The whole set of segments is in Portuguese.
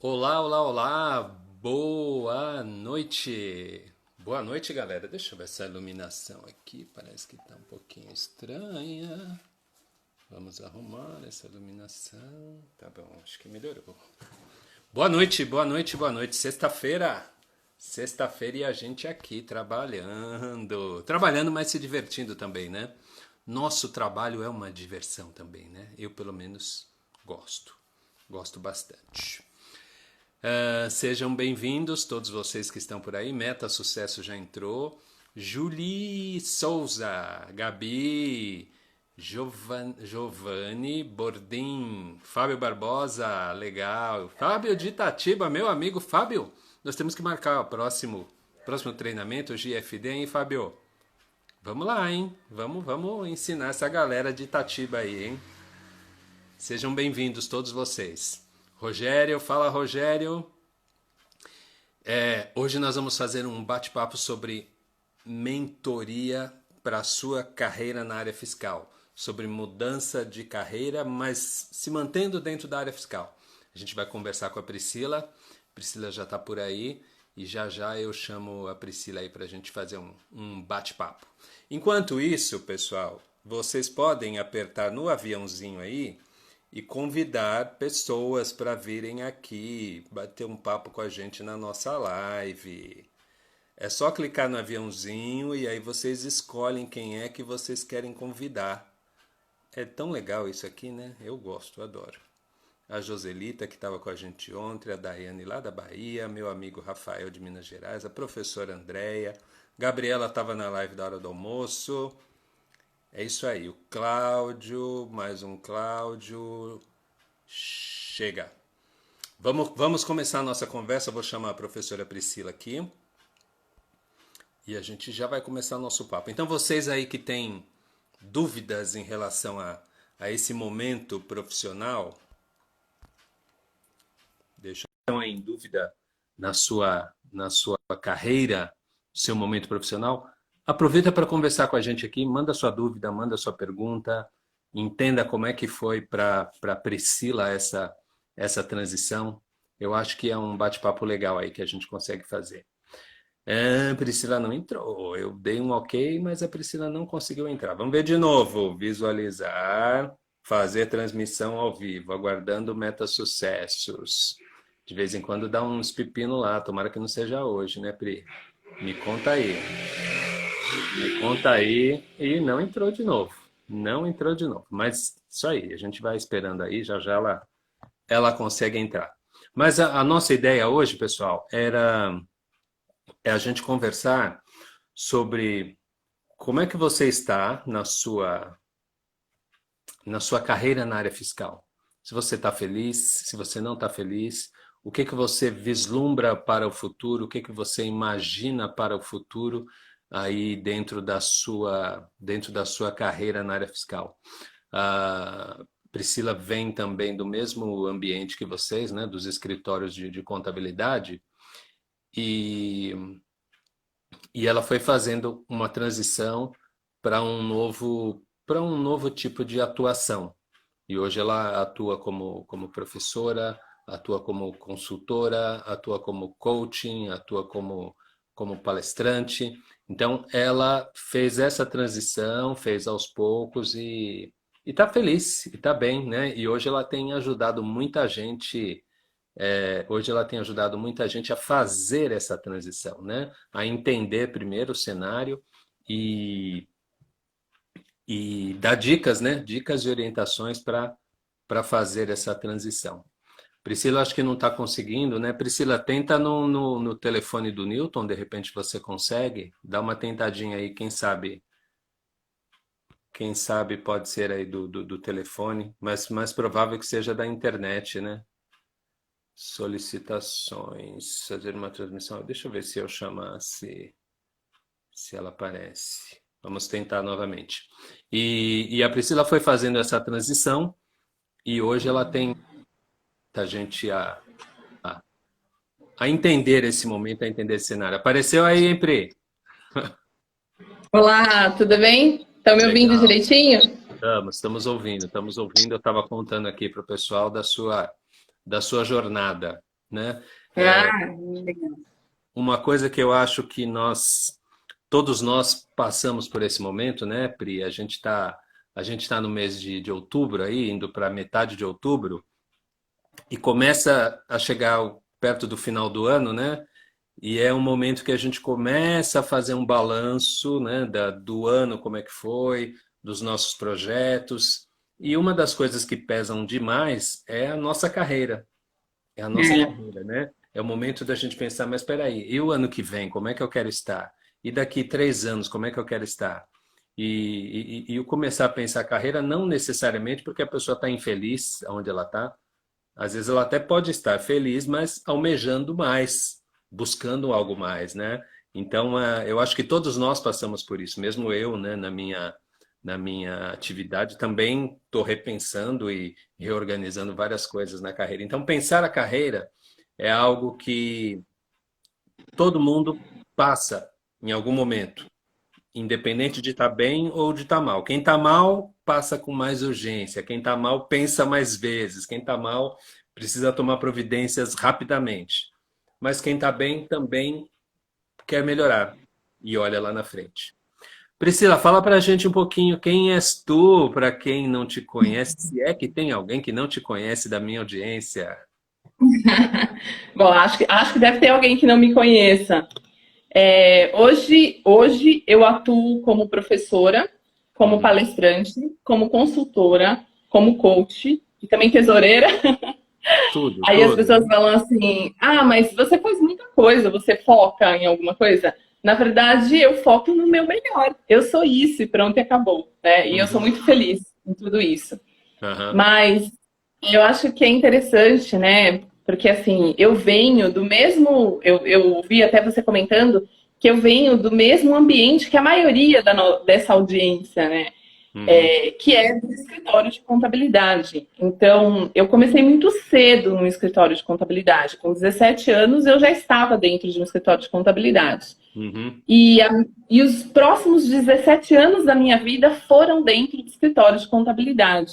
Olá, olá, olá, boa noite. Boa noite, galera. Deixa eu ver essa iluminação aqui, parece que tá um pouquinho estranha. Vamos arrumar essa iluminação. Tá bom, acho que melhorou. Boa noite, boa noite, boa noite. Sexta-feira. Sexta-feira e a gente aqui trabalhando. Trabalhando, mas se divertindo também, né? Nosso trabalho é uma diversão também, né? Eu, pelo menos, gosto. Gosto bastante. Sejam bem-vindos, todos vocês que estão por aí. Meta Sucesso já entrou. Julie Souza, Gabi, Giovanni Bordim, Fábio Barbosa, legal. Fábio de Itatiba, meu amigo Fábio. Nós temos que marcar o próximo treinamento, o GFD, hein, Fábio? Vamos lá, hein? Vamos ensinar essa galera de Itatiba aí, hein? Sejam bem-vindos todos vocês. Rogério, fala Rogério. Hoje nós vamos fazer um bate-papo sobre mentoria para a sua carreira na área fiscal. Sobre mudança de carreira, mas se mantendo dentro da área fiscal. A gente vai conversar com a Priscila. Priscila já está por aí. E já já eu chamo a Priscila aí para a gente fazer um bate-papo. Enquanto isso, pessoal, vocês podem apertar no aviãozinho aí e convidar pessoas para virem aqui bater um papo com a gente na nossa live. É só clicar no aviãozinho e aí vocês escolhem quem é que vocês querem convidar. É tão legal isso aqui, né? Eu gosto, adoro. A Joselita, que estava com a gente ontem, a Daiane lá da Bahia, meu amigo Rafael de Minas Gerais, a professora Andréia, Gabriela estava na live da hora do almoço. É isso aí, o Cláudio, mais um Cláudio. Chega. Vamos começar a nossa conversa. Eu vou chamar a professora Priscila aqui. E a gente já vai começar o nosso papo. Então, vocês aí que têm dúvidas em relação a esse momento profissional, estão em dúvida na sua carreira, seu momento profissional, aproveita para conversar com a gente aqui, manda sua dúvida, manda sua pergunta, entenda como é que foi para Priscila essa transição. Eu acho que é um bate-papo legal aí que a gente consegue fazer. A Priscila não entrou. Eu dei um ok, mas a Priscila não conseguiu entrar. Vamos ver de novo. Visualizar, fazer transmissão ao vivo, aguardando meta sucessos. De vez em quando dá uns pepino lá, tomara que não seja hoje, né, Pri? Me conta aí. Me conta aí. E não entrou de novo. Não entrou de novo. Mas isso aí, a gente vai esperando aí, já já ela consegue entrar. Mas a nossa ideia hoje, pessoal, é a gente conversar sobre como é que você está na sua carreira na área fiscal. Se você está feliz, se você não está feliz, o que que você vislumbra para o futuro, o que que você imagina para o futuro aí dentro da sua carreira na área fiscal. A Priscila vem também do mesmo ambiente que vocês, né, dos escritórios de contabilidade, e, e ela foi fazendo uma transição para um novo tipo de atuação. E hoje ela atua como professora, atua como consultora, atua como coaching, atua como palestrante. Então, ela fez essa transição, fez aos poucos e está feliz, e está bem, né? E hoje ela tem ajudado muita gente a fazer essa transição, né? A entender primeiro o cenário e, e dar dicas, né? Dicas e orientações para fazer essa transição. Priscila, acho que não está conseguindo, né? Priscila, tenta no telefone do Newton, de repente você consegue. Dá uma tentadinha aí, quem sabe pode ser aí do telefone, mas mais provável que seja da internet, né? Solicitações, fazer uma transmissão. Deixa eu ver se eu chamasse, se ela aparece. Vamos tentar novamente. E a Priscila foi fazendo essa transição e hoje ela tem a gente a entender esse momento, a entender esse cenário. Apareceu aí, hein, Pri? Olá, tudo bem? Estão me ouvindo Legal. direitinho? Estamos ouvindo, estamos ouvindo. Eu estava contando aqui para o pessoal da sua jornada. né? Legal. Uma coisa que eu acho que todos nós passamos por esse momento, né, Pri? A gente tá no mês de outubro aí, indo para metade de outubro, e começa a chegar perto do final do ano, né? E é um momento que a gente começa a fazer um balanço, né, do ano, como é que foi, dos nossos projetos. E uma das coisas que pesam demais é a nossa carreira. É a nossa É, carreira, né? É o momento da gente pensar, mas espera aí, e o ano que vem, como é que eu quero estar? E daqui 3 anos, como é que eu quero estar? E eu começar a pensar a carreira não necessariamente porque a pessoa está infeliz onde ela está. Às vezes ela até pode estar feliz, mas almejando mais, buscando algo mais, né? Então, eu acho que todos nós passamos por isso, mesmo eu, né, na minha atividade, também estou repensando e reorganizando várias coisas na carreira. Então, pensar a carreira é algo que todo mundo passa em algum momento, independente de estar bem ou de estar mal. Quem está mal passa com mais urgência, quem está mal pensa mais vezes, quem está mal precisa tomar providências rapidamente. Mas quem está bem também quer melhorar e olha lá na frente. Priscila, fala para a gente um pouquinho quem és tu, para quem não te conhece, se é que tem alguém que não te conhece da minha audiência. bom, acho que deve ter alguém que não me conheça. Hoje eu atuo como professora, como Uhum. palestrante, como consultora, como coach e também tesoureira. Tudo, Aí as tudo. pessoas falam assim: ah, mas você faz muita coisa, você foca em alguma coisa? Na verdade, eu foco no meu melhor. Eu sou isso e pronto, e acabou, né? E eu sou Uhum. muito feliz em tudo isso. Aham. Mas eu acho que é interessante, né? Porque assim, eu venho do mesmo. Eu ouvi até você comentando que eu venho do mesmo ambiente que a maioria dessa audiência, né? Uhum. Que é do escritório de contabilidade. Então, eu comecei muito cedo no escritório de contabilidade. Com 17 anos, eu já estava dentro de um escritório de contabilidade. Uhum. E os próximos 17 anos da minha vida foram dentro do escritório de contabilidade,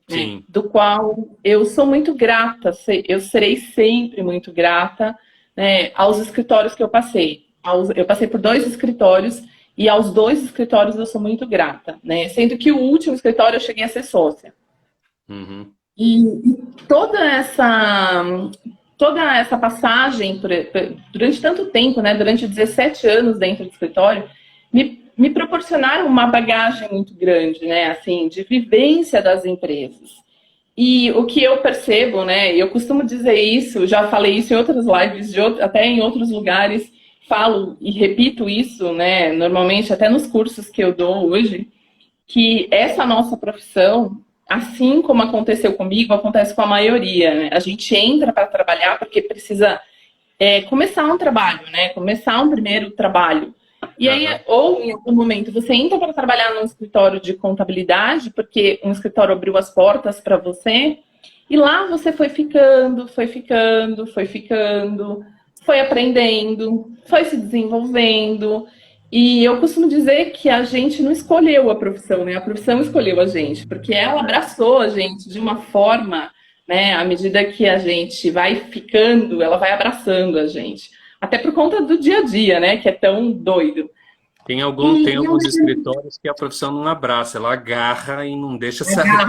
né? Sim. Do qual eu sou muito grata, eu serei sempre muito grata, né, aos escritórios que eu passei. Eu passei por 2 escritórios e aos 2 escritórios eu sou muito grata, né? Sendo que o último escritório eu cheguei a ser sócia. Uhum. E toda essa toda essa passagem durante tanto tempo, né, durante 17 anos dentro do escritório, me proporcionaram uma bagagem muito grande, né, assim, de vivência das empresas. E o que eu percebo, né, eu costumo dizer isso, já falei isso em outras lives, até em outros lugares, falo e repito isso, né, normalmente até nos cursos que eu dou hoje, que essa nossa profissão, assim como aconteceu comigo, acontece com a maioria, né? A gente entra para trabalhar porque precisa começar um trabalho, né? Começar um primeiro trabalho. E aí, Aham. ou em algum momento, você entra para trabalhar num escritório de contabilidade, porque um escritório abriu as portas para você, e lá você foi ficando, foi ficando, foi ficando, foi aprendendo, foi se desenvolvendo. E eu costumo dizer que a gente não escolheu a profissão, né? A profissão escolheu a gente, porque ela abraçou a gente de uma forma, né? À medida que a gente vai ficando, ela vai abraçando a gente. Até por conta do dia a dia, né? Que é tão doido. Tem E eu alguns escritórios que a profissão não abraça, ela agarra e não deixa sair.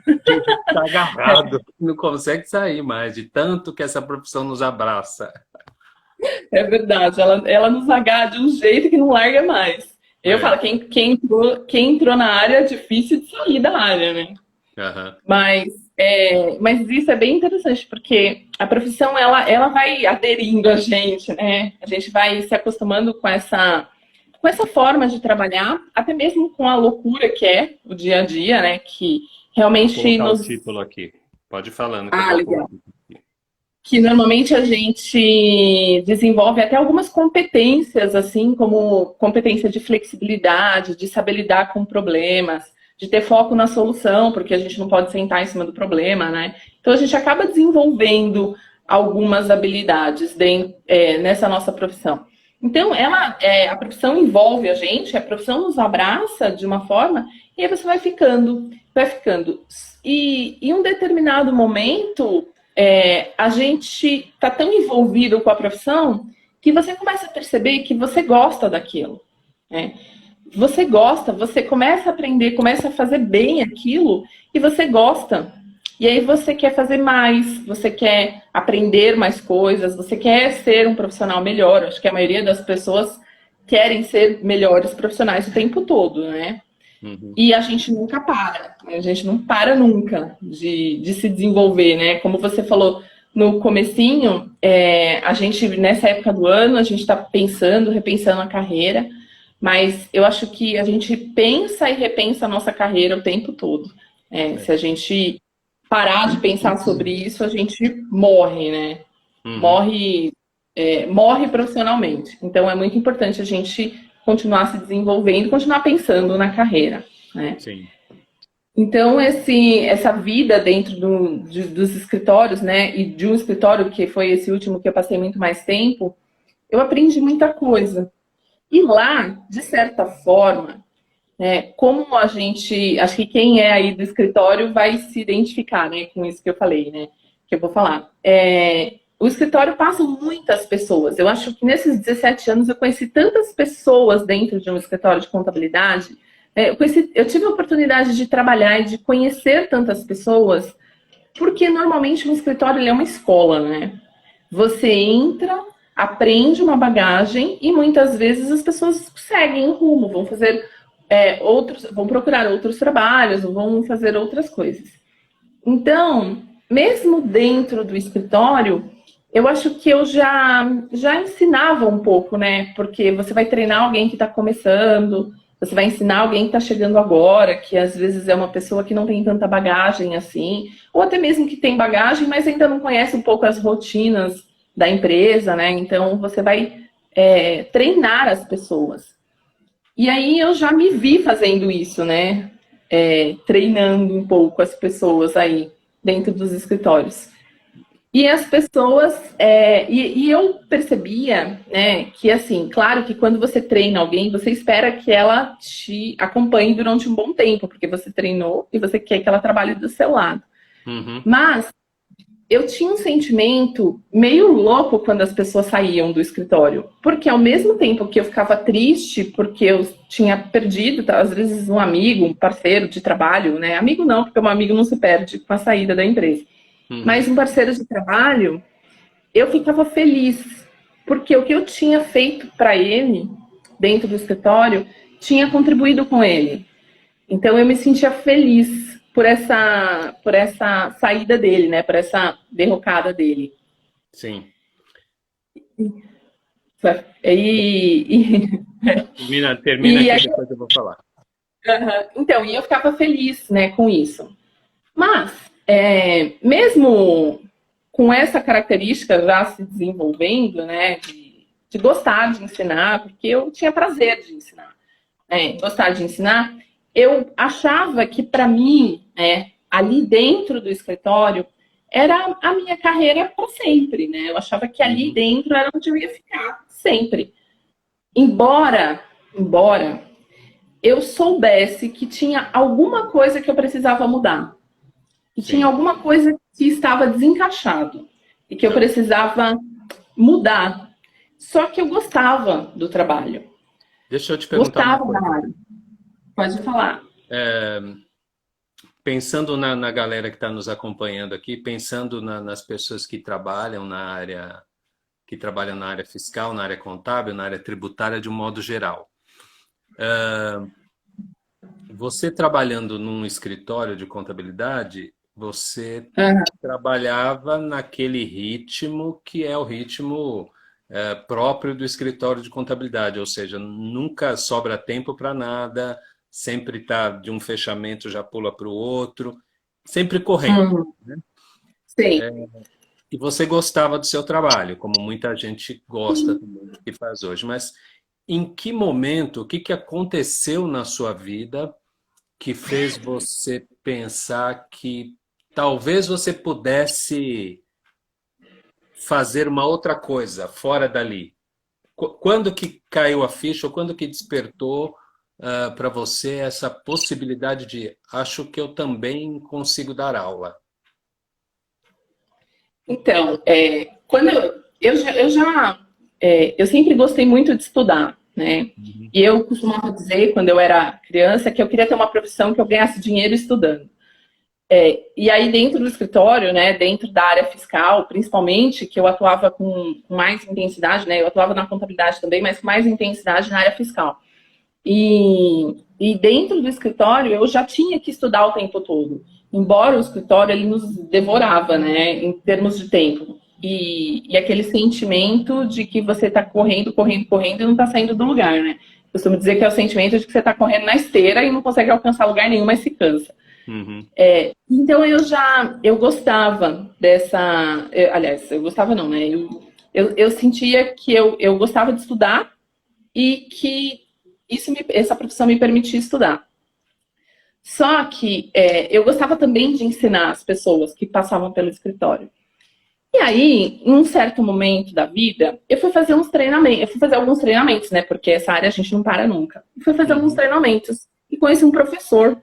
me Tem gente que está agarrado, não consegue sair mais, de tanto que essa profissão nos abraça. É verdade, ela nos agarra de um jeito que não larga mais. Eu falo, É. quem entrou na área é difícil de sair da área, né? Aham. Mas isso é bem interessante, porque a profissão ela vai aderindo a gente, né? A gente vai se acostumando com essa forma de trabalhar, até mesmo com a loucura que é o dia a dia, né? Que Vou realmente colocar o nos. título aqui. Pode ir falando que eu Ah, vou pôr o legal. título aqui. Que normalmente a gente desenvolve até algumas competências, assim como competência de flexibilidade, de saber lidar com problemas, de ter foco na solução, porque a gente não pode sentar em cima do problema, né? Então a gente acaba desenvolvendo algumas habilidades nessa nossa profissão. Então, a profissão envolve a gente, a profissão nos abraça de uma forma, e aí você vai ficando, vai ficando. E em um determinado momento, a gente está tão envolvido com a profissão que você começa a perceber que você gosta daquilo, né? Você gosta, você começa a aprender, começa a fazer bem aquilo e você gosta. E aí você quer fazer mais, você quer aprender mais coisas, você quer ser um profissional melhor. Acho que a maioria das pessoas querem ser melhores profissionais o tempo todo, né? Uhum. E a gente nunca para, a gente não para nunca de se desenvolver, né? Como você falou no comecinho, a gente, nessa época do ano, a gente está pensando, repensando a carreira, mas eu acho que a gente pensa e repensa a nossa carreira o tempo todo. Se a gente parar de pensar sobre isso, a gente morre, né? Uhum. Morre, morre profissionalmente. Então é muito importante a gente continuar se desenvolvendo, continuar pensando na carreira, né? Sim. Então, essa vida dentro dos escritórios, né, e de um escritório que foi esse último que eu passei muito mais tempo, eu aprendi muita coisa. E lá, de certa forma, como a gente, acho que quem é aí do escritório vai se identificar, né, com isso que eu falei, né, que eu vou falar. O escritório passa muitas pessoas. Eu acho que nesses 17 anos eu conheci tantas pessoas dentro de um escritório de contabilidade. Eu tive a oportunidade de trabalhar e de conhecer tantas pessoas, porque normalmente um escritório ele é uma escola, né? Você entra, aprende uma bagagem e muitas vezes as pessoas seguem o rumo, vão fazer vão procurar outros trabalhos, vão fazer outras coisas. Então, mesmo dentro do escritório, eu acho que eu já ensinava um pouco, né? Porque você vai treinar alguém que está começando, você vai ensinar alguém que está chegando agora, que às vezes é uma pessoa que não tem tanta bagagem assim, ou até mesmo que tem bagagem, mas ainda não conhece um pouco as rotinas da empresa, né? Então você vai treinar as pessoas. E aí eu já me vi fazendo isso, né? Treinando um pouco as pessoas aí dentro dos escritórios. E as pessoas, e eu percebia, né, que assim, claro que quando você treina alguém, você espera que ela te acompanhe durante um bom tempo, porque você treinou e você quer que ela trabalhe do seu lado. Uhum. Mas eu tinha um sentimento meio louco quando as pessoas saíam do escritório, porque ao mesmo tempo que eu ficava triste porque eu tinha perdido, tá, às vezes um amigo, um parceiro de trabalho, né? Amigo não, porque um amigo não se perde com a saída da empresa. Uhum. Mas um parceiro de trabalho, eu ficava feliz, porque o que eu tinha feito para ele dentro do escritório tinha contribuído com ele. Então eu me sentia feliz por essa saída dele, né? Por essa derrocada dele. Sim. E, Termina e aqui, aí, depois eu vou falar. então, e eu ficava feliz, né, com isso. Mas, mesmo com essa característica já se desenvolvendo, né, de gostar de ensinar, porque eu tinha prazer de ensinar, gostar de ensinar, eu achava que para mim, ali dentro do escritório, era a minha carreira para sempre, né? Eu achava que ali Uhum. dentro era onde eu ia ficar sempre. Embora eu soubesse que tinha alguma coisa que eu precisava mudar, que tinha Sim. alguma coisa que estava desencaixado e que eu Então, precisava mudar. Só que eu gostava do trabalho, deixa eu te perguntar uma gostava da coisa. área. Pode falar. Pensando na galera que está nos acompanhando aqui, pensando nas pessoas que trabalham na área fiscal, na área contábil, na área tributária de um modo geral. Você trabalhando num escritório de contabilidade, você Uhum. trabalhava naquele ritmo que é o ritmo próprio do escritório de contabilidade, ou seja, nunca sobra tempo para nada, sempre está de um fechamento já pula para o outro, sempre correndo. Uhum. Sei. E você gostava do seu trabalho, como muita gente gosta também do que faz hoje, mas em que momento, o que que aconteceu na sua vida que fez você pensar que talvez você pudesse fazer uma outra coisa fora dali? Quando que caiu a ficha ou quando que despertou para você essa possibilidade de acho que eu também consigo dar aula? Então, quando eu sempre gostei muito de estudar, né? Uhum. E eu costumava dizer, quando eu era criança, que eu queria ter uma profissão que eu ganhasse dinheiro estudando. E aí, dentro do escritório, né, dentro da área fiscal, principalmente, que eu atuava com mais intensidade, né? Eu atuava na contabilidade também, mas com mais intensidade na área fiscal. E dentro do escritório, eu já tinha que estudar o tempo todo. Embora o escritório ele nos devorava, né, em termos de tempo. E aquele sentimento de que você está correndo, correndo, correndo e não está saindo do lugar, né? Eu costumo dizer que é o sentimento de que você está correndo na esteira e não consegue alcançar lugar nenhum, mas se cansa. Uhum. Então eu gostava dessa. Aliás, eu gostava não, né? Eu sentia que eu gostava de estudar e que essa profissão me permitia estudar. Só que eu gostava também de ensinar as pessoas que passavam pelo escritório. E aí, em um certo momento da vida, eu fui fazer uns treinamentos. Eu fui fazer alguns treinamentos, né? Porque essa área a gente não para nunca. Eu fui fazer alguns Uhum. treinamentos e conheci um professor.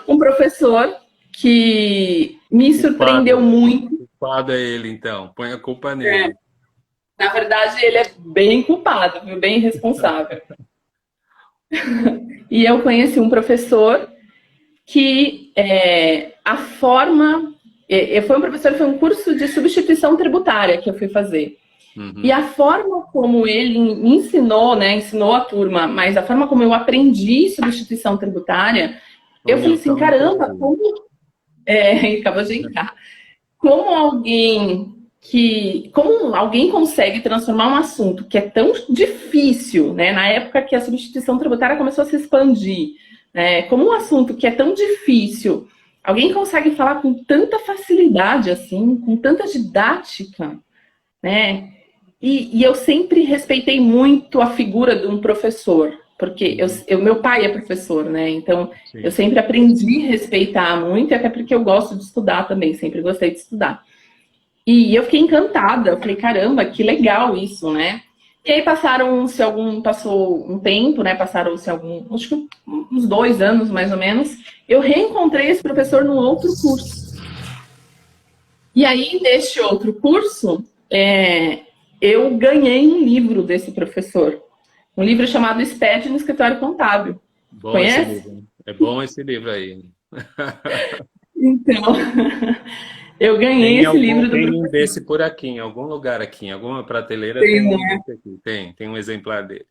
Um professor que me surpreendeu Culpado, muito. culpado é ele, então. Põe a culpa nele. Na verdade, ele é bem culpado, viu? Bem responsável. E eu conheci um professor que a forma. Foi um curso de substituição tributária que eu fui fazer. E Uhum. a forma como ele me ensinou, né? Ensinou a turma, mas a forma como eu aprendi substituição tributária, eu falei Uniu assim, tão no caramba, perfeito. como acabou de entrar. Como alguém consegue transformar um assunto que é tão difícil, né? Na época que a substituição tributária começou a se expandir, né? Como um assunto que é tão difícil, alguém consegue falar com tanta facilidade, assim, com tanta didática, né? E eu sempre respeitei muito a figura de um professor, porque Uhum. meu pai é professor, né? Então eu Sim. sempre aprendi a respeitar muito, até porque eu gosto de estudar também, sempre gostei de estudar. E eu fiquei encantada, eu falei, caramba, que legal isso, né? E aí passou um tempo, né? Acho que uns 2 anos mais ou menos, eu reencontrei esse professor num outro curso. E aí, neste outro curso, eu ganhei um livro desse professor. Um livro chamado SPED no Escritório Contábil. Bom esse Conhece? livro, hein? É bom esse livro aí. Então, eu ganhei esse livro do Tem um professor. desse por aqui, em algum lugar aqui, em alguma prateleira tem um desse aqui. Tem um exemplar dele.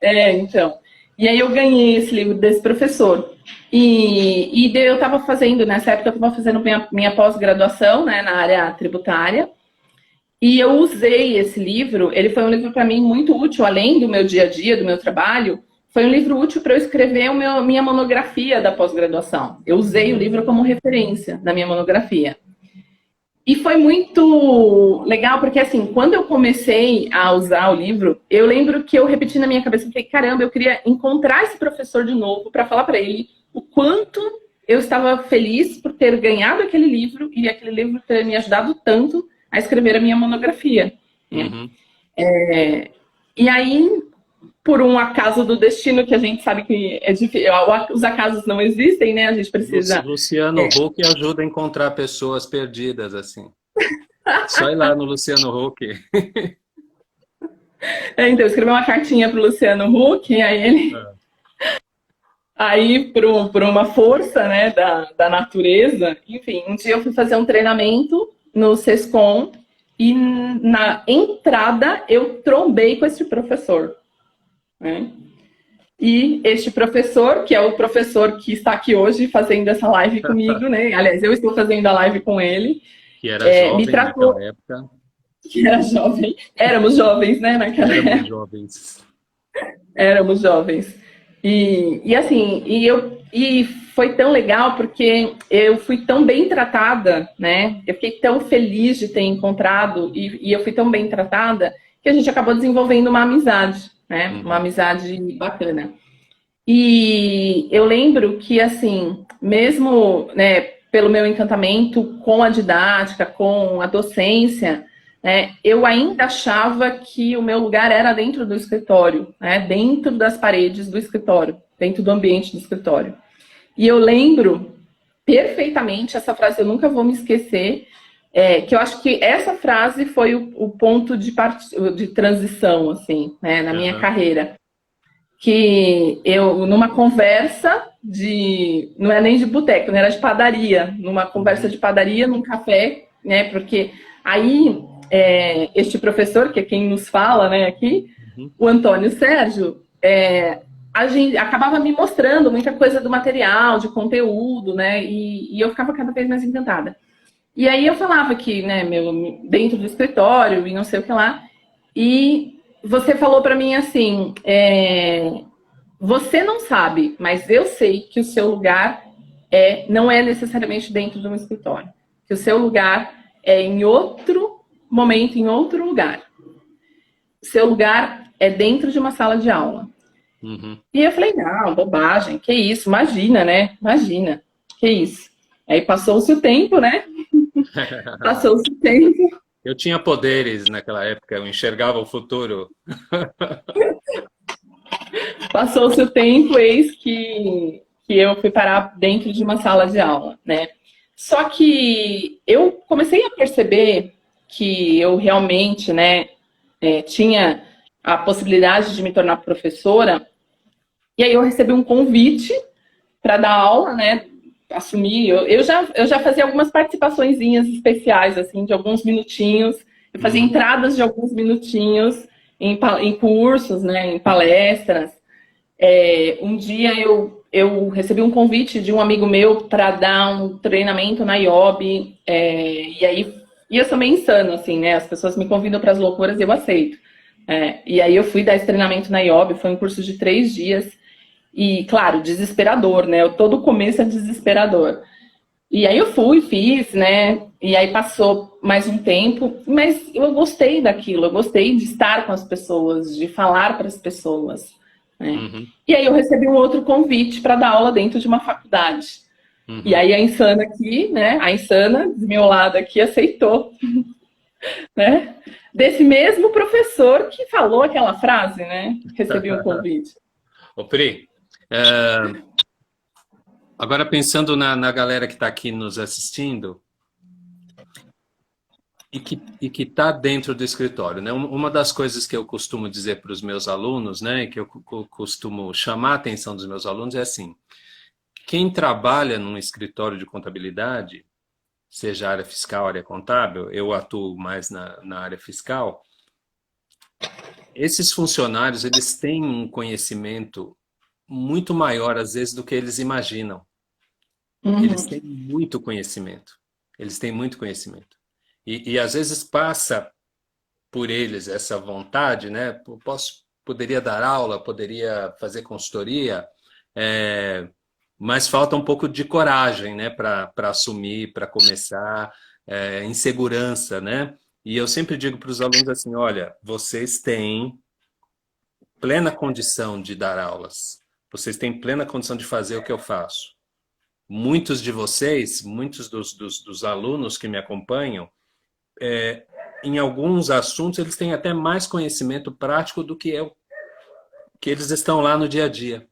Então. E aí eu ganhei esse livro desse professor. Eu estava fazendo, nessa época, eu estava fazendo minha pós-graduação, né, na área tributária. E eu usei esse livro, ele foi um livro para mim muito útil, além do meu dia a dia, do meu trabalho, foi um livro útil para eu escrever minha monografia da pós-graduação. Eu usei o livro como referência da minha monografia. E foi muito legal, porque assim, quando eu comecei a usar o livro, eu lembro que eu repeti na minha cabeça, falei, caramba, eu queria encontrar esse professor de novo para falar para ele o quanto eu estava feliz por ter ganhado aquele livro e aquele livro ter me ajudado tanto a escrever a minha monografia. Né? Uhum. E aí, por um acaso do destino, que a gente sabe que é difícil, os acasos não existem, né? A gente precisa. Luciano Huck ajuda a encontrar pessoas perdidas, assim. Só ir lá no Luciano Huck. Então, eu escrevi uma cartinha para o Luciano Huck, e aí ele. Ah. Aí, por uma força, né, da natureza, enfim, um dia eu fui fazer um treinamento no SESCOM e na entrada eu trombei com esse professor. Né? E este professor, que é o professor que está aqui hoje fazendo essa live comigo, né? Aliás, eu estou fazendo a live com ele, Que era me jovem tratou, naquela época. que era jovem, éramos jovens, né, naquela Éramos época. jovens. Éramos jovens. E foi tão legal porque eu fui tão bem tratada, né? Eu fiquei tão feliz de ter encontrado e eu fui tão bem tratada que a gente acabou desenvolvendo uma amizade, né? Uma Uhum. amizade bacana. E eu lembro que, assim, mesmo, né, pelo meu encantamento com a didática, com a docência, né, eu ainda achava que o meu lugar era dentro do escritório, né, dentro das paredes do escritório, dentro do ambiente do escritório. E eu lembro perfeitamente, essa frase eu nunca vou me esquecer, que eu acho que essa frase foi o ponto de transição, assim, né, na minha Aham. carreira. Que eu, numa conversa não é nem de boteco, não era de padaria, numa conversa Uhum. de padaria, num café, né, porque aí, este professor, que é quem nos fala, né, aqui, Uhum. o Antônio Sérgio, a gente acabava me mostrando muita coisa do material, de conteúdo, né, e eu ficava cada vez mais encantada. E aí eu falava que, né, dentro do escritório e não sei o que lá, e você falou para mim assim, você não sabe, mas eu sei que o seu lugar não é necessariamente dentro de um escritório, que o seu lugar é em outro momento, em outro lugar. O seu lugar é dentro de uma sala de aula. Uhum. E eu falei, não, bobagem, que isso, imagina, né? Imagina, que isso. Aí passou-se o tempo, né? Passou-se o tempo. Eu tinha poderes naquela época, eu enxergava o futuro. Passou-se o tempo, eis que eu fui parar dentro de uma sala de aula, né? Só que eu comecei a perceber que eu realmente, né, tinha a possibilidade de me tornar professora, e aí eu recebi um convite para dar aula, né? Assumir. Eu já fazia algumas participaçõezinhas especiais, assim, de alguns minutinhos. Eu fazia Uhum. entradas de alguns minutinhos em cursos, né, em palestras. Um dia eu recebi um convite de um amigo meu para dar um treinamento na IOB, e aí e eu sou meio insano, assim, né? As pessoas me convidam para as loucuras e eu aceito. E aí eu fui dar esse treinamento na IOB, foi um curso de 3 dias, e claro, desesperador, né? Todo começo é desesperador. E aí eu fui, fiz, né? E aí passou mais um tempo, mas eu gostei daquilo, eu gostei de estar com as pessoas, de falar para as pessoas, né? Uhum. E aí eu recebi um outro convite para dar aula dentro de uma faculdade. E Uhum. aí a Insana aqui, né? A Insana, do meu lado aqui, aceitou, né? Desse mesmo professor que falou aquela frase, né? Recebi um convite. Ô, Pri, agora pensando na galera que está aqui nos assistindo e que está dentro do escritório, né? Uma das coisas que eu costumo dizer para os meus alunos, né, e que eu costumo chamar a atenção dos meus alunos é assim: quem trabalha num escritório de contabilidade, seja área fiscal, área contábil, eu atuo mais na área fiscal. Esses funcionários, eles têm um conhecimento muito maior, às vezes, do que eles imaginam. Eles Uhum. têm muito conhecimento. Eles têm muito conhecimento. E às vezes passa por eles essa vontade, né? Poderia dar aula, poderia fazer consultoria, é, mas falta um pouco de coragem, né? Para assumir, para começar, insegurança, né? E eu sempre digo para os alunos assim: olha, vocês têm plena condição de dar aulas. Vocês têm plena condição de fazer o que eu faço. Muitos de vocês, muitos dos alunos que me acompanham, em alguns assuntos eles têm até mais conhecimento prático do que eu, que eles estão lá no dia a dia.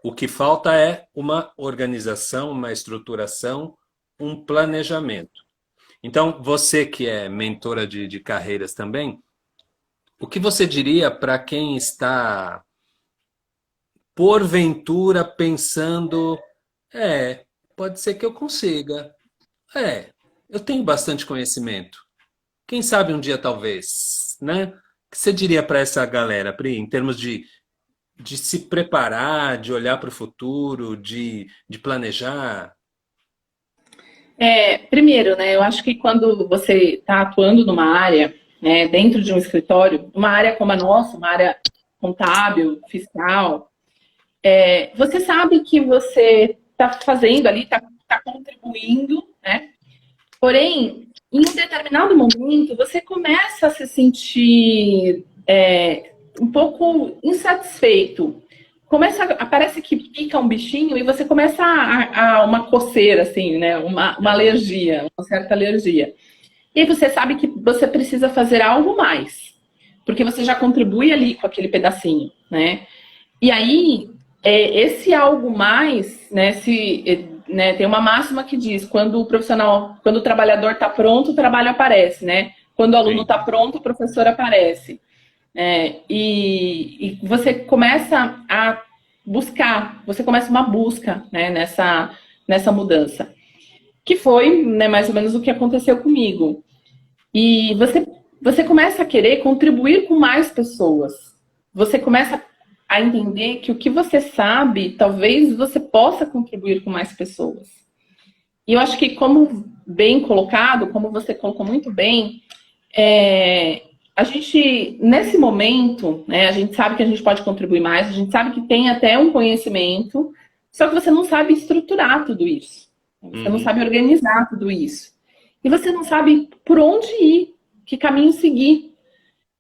O que falta é uma organização, uma estruturação, um planejamento. Então, você que é mentora de carreiras também, o que você diria para quem está porventura pensando, é, pode ser que eu consiga. É, eu tenho bastante conhecimento. Quem sabe um dia talvez, né? O que você diria para essa galera, Pri, em termos de se preparar, de olhar para o futuro, de planejar? Primeiro, né, eu acho que quando você está atuando numa área, né, dentro de um escritório, uma área como a nossa, uma área contábil, fiscal, você sabe que você está fazendo ali, está contribuindo, né? Porém, em um determinado momento, você começa a se sentir um pouco insatisfeito. Parece que pica um bichinho e você começa a uma coceira, assim, né? Uma Aham. alergia, uma certa alergia. E aí você sabe que você precisa fazer algo mais, porque você já contribui ali com aquele pedacinho, né? E aí, esse algo mais, né? né, tem uma máxima que diz, quando o trabalhador está pronto, o trabalho aparece, né? Quando o aluno está pronto, o professor aparece. E você começa a buscar, você começa uma busca, né, nessa mudança. Que foi, né, mais ou menos o que aconteceu comigo. E você começa a querer contribuir com mais pessoas. Você começa a entender que o que você sabe, talvez você possa contribuir com mais pessoas. E eu acho que, como bem colocado, como você colocou muito bem, a gente, nesse momento, né, a gente sabe que a gente pode contribuir mais, a gente sabe que tem até um conhecimento, só que você não sabe estruturar tudo isso. Você não sabe organizar tudo isso. E você não sabe por onde ir, que caminho seguir.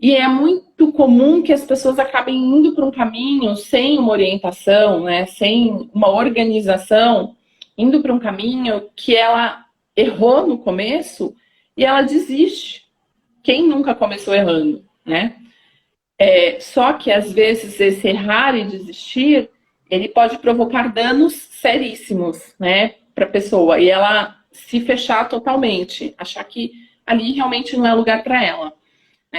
E é muito comum que as pessoas acabem indo para um caminho sem uma orientação, né, sem uma organização, indo para um caminho que ela errou no começo e ela desiste. Quem nunca começou errando, né? Só que, às vezes, esse errar e desistir, ele pode provocar danos seríssimos, né, para a pessoa. E ela se fechar totalmente, achar que ali realmente não é lugar para ela.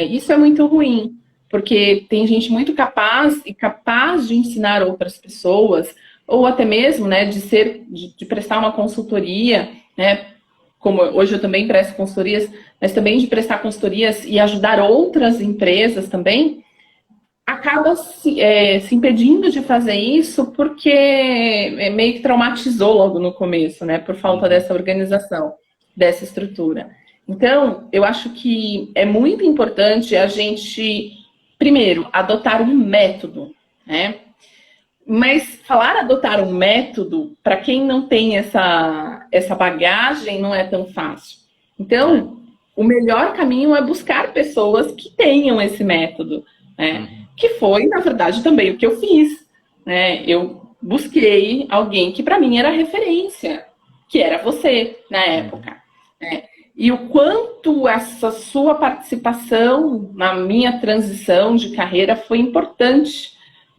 Isso é muito ruim, porque tem gente muito capaz de ensinar outras pessoas, ou até mesmo, né, de prestar uma consultoria, né, como hoje eu também presto consultorias, mas também de prestar consultorias e ajudar outras empresas também, acaba se impedindo de fazer isso porque meio que traumatizou logo no começo, né, por falta dessa organização, dessa estrutura. Então, eu acho que é muito importante a gente, primeiro, adotar um método, né? Mas falar adotar um método, para quem não tem essa bagagem, não é tão fácil. Então, o melhor caminho é buscar pessoas que tenham esse método, né? Que foi, na verdade, também o que eu fiz, né? Eu busquei alguém que para mim era referência, que era você, na época, né? E o quanto essa sua participação na minha transição de carreira foi importante,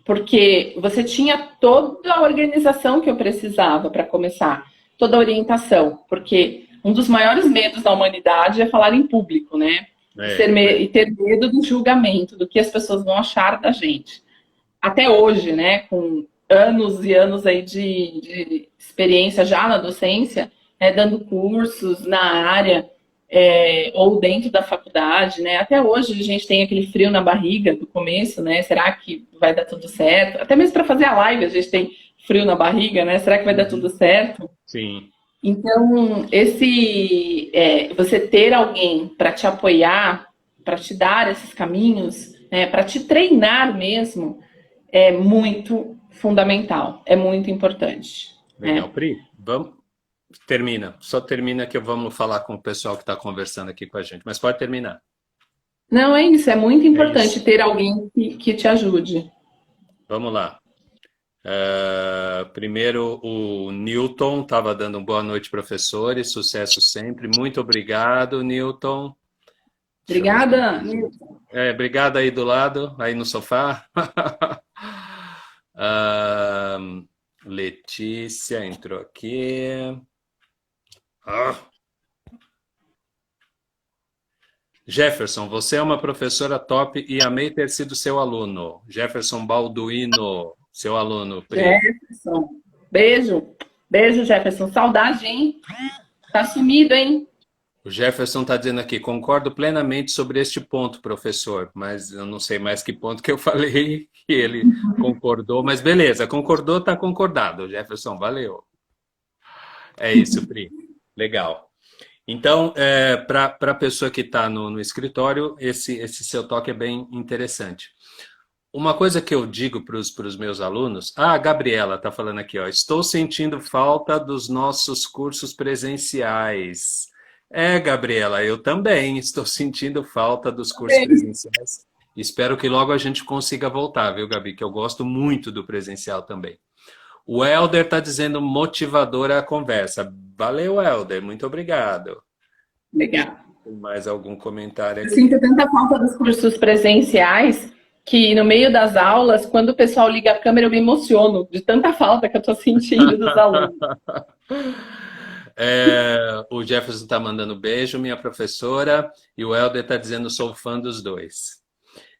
porque você tinha toda a organização que eu precisava para começar, toda a orientação, porque um dos maiores medos da humanidade é falar em público, né? E ter medo do julgamento, do que as pessoas vão achar da gente. Até hoje, né, com anos e anos aí de experiência já na docência, né, dando cursos na área, ou dentro da faculdade, né? Até hoje a gente tem aquele frio na barriga do começo, né? Será que vai dar tudo certo? Até mesmo para fazer a live a gente tem frio na barriga, né? Será que vai dar tudo certo? Sim. Então, você ter alguém para te apoiar, para te dar esses caminhos, né, para te treinar mesmo, é muito fundamental, é muito importante. Legal, Pri. Vamos. Só termina que vamos falar com o pessoal que está conversando aqui com a gente, mas pode terminar. Não, é isso, é muito importante ter alguém que te ajude. Vamos lá. Primeiro, o Newton estava dando boa noite, professores, sucesso sempre. Muito obrigado, Newton. Obrigada, Newton. Obrigado aí do lado, aí no sofá. Letícia entrou aqui. Jefferson, você é uma professora top e amei ter sido seu aluno. Jefferson Balduino, seu aluno. Jefferson, beijo. Beijo, Jefferson. Saudade, hein? Tá sumido, hein? O Jefferson está dizendo aqui, concordo plenamente sobre este ponto, professor, mas eu não sei mais que ponto que eu falei que ele concordou, mas beleza, concordou, está concordado. Jefferson, valeu. É isso, Pri. Legal. Então, para a pessoa que está no escritório, esse seu toque é bem interessante. Uma coisa que eu digo para os meus alunos... a Gabriela está falando aqui, ó, estou sentindo falta dos nossos cursos presenciais. Gabriela, eu também estou sentindo falta dos cursos presenciais. Espero que logo a gente consiga voltar, viu, Gabi? Que eu gosto muito do presencial também. O Helder está dizendo motivadora a conversa. Valeu, Helder. Muito obrigado. Legal. Tem mais algum comentário aqui? Eu sinto tanta falta dos cursos presenciais, que no meio das aulas, quando o pessoal liga a câmera, eu me emociono de tanta falta que eu estou sentindo dos alunos. O Jefferson está mandando beijo, minha professora, e o Helder está dizendo sou fã dos dois.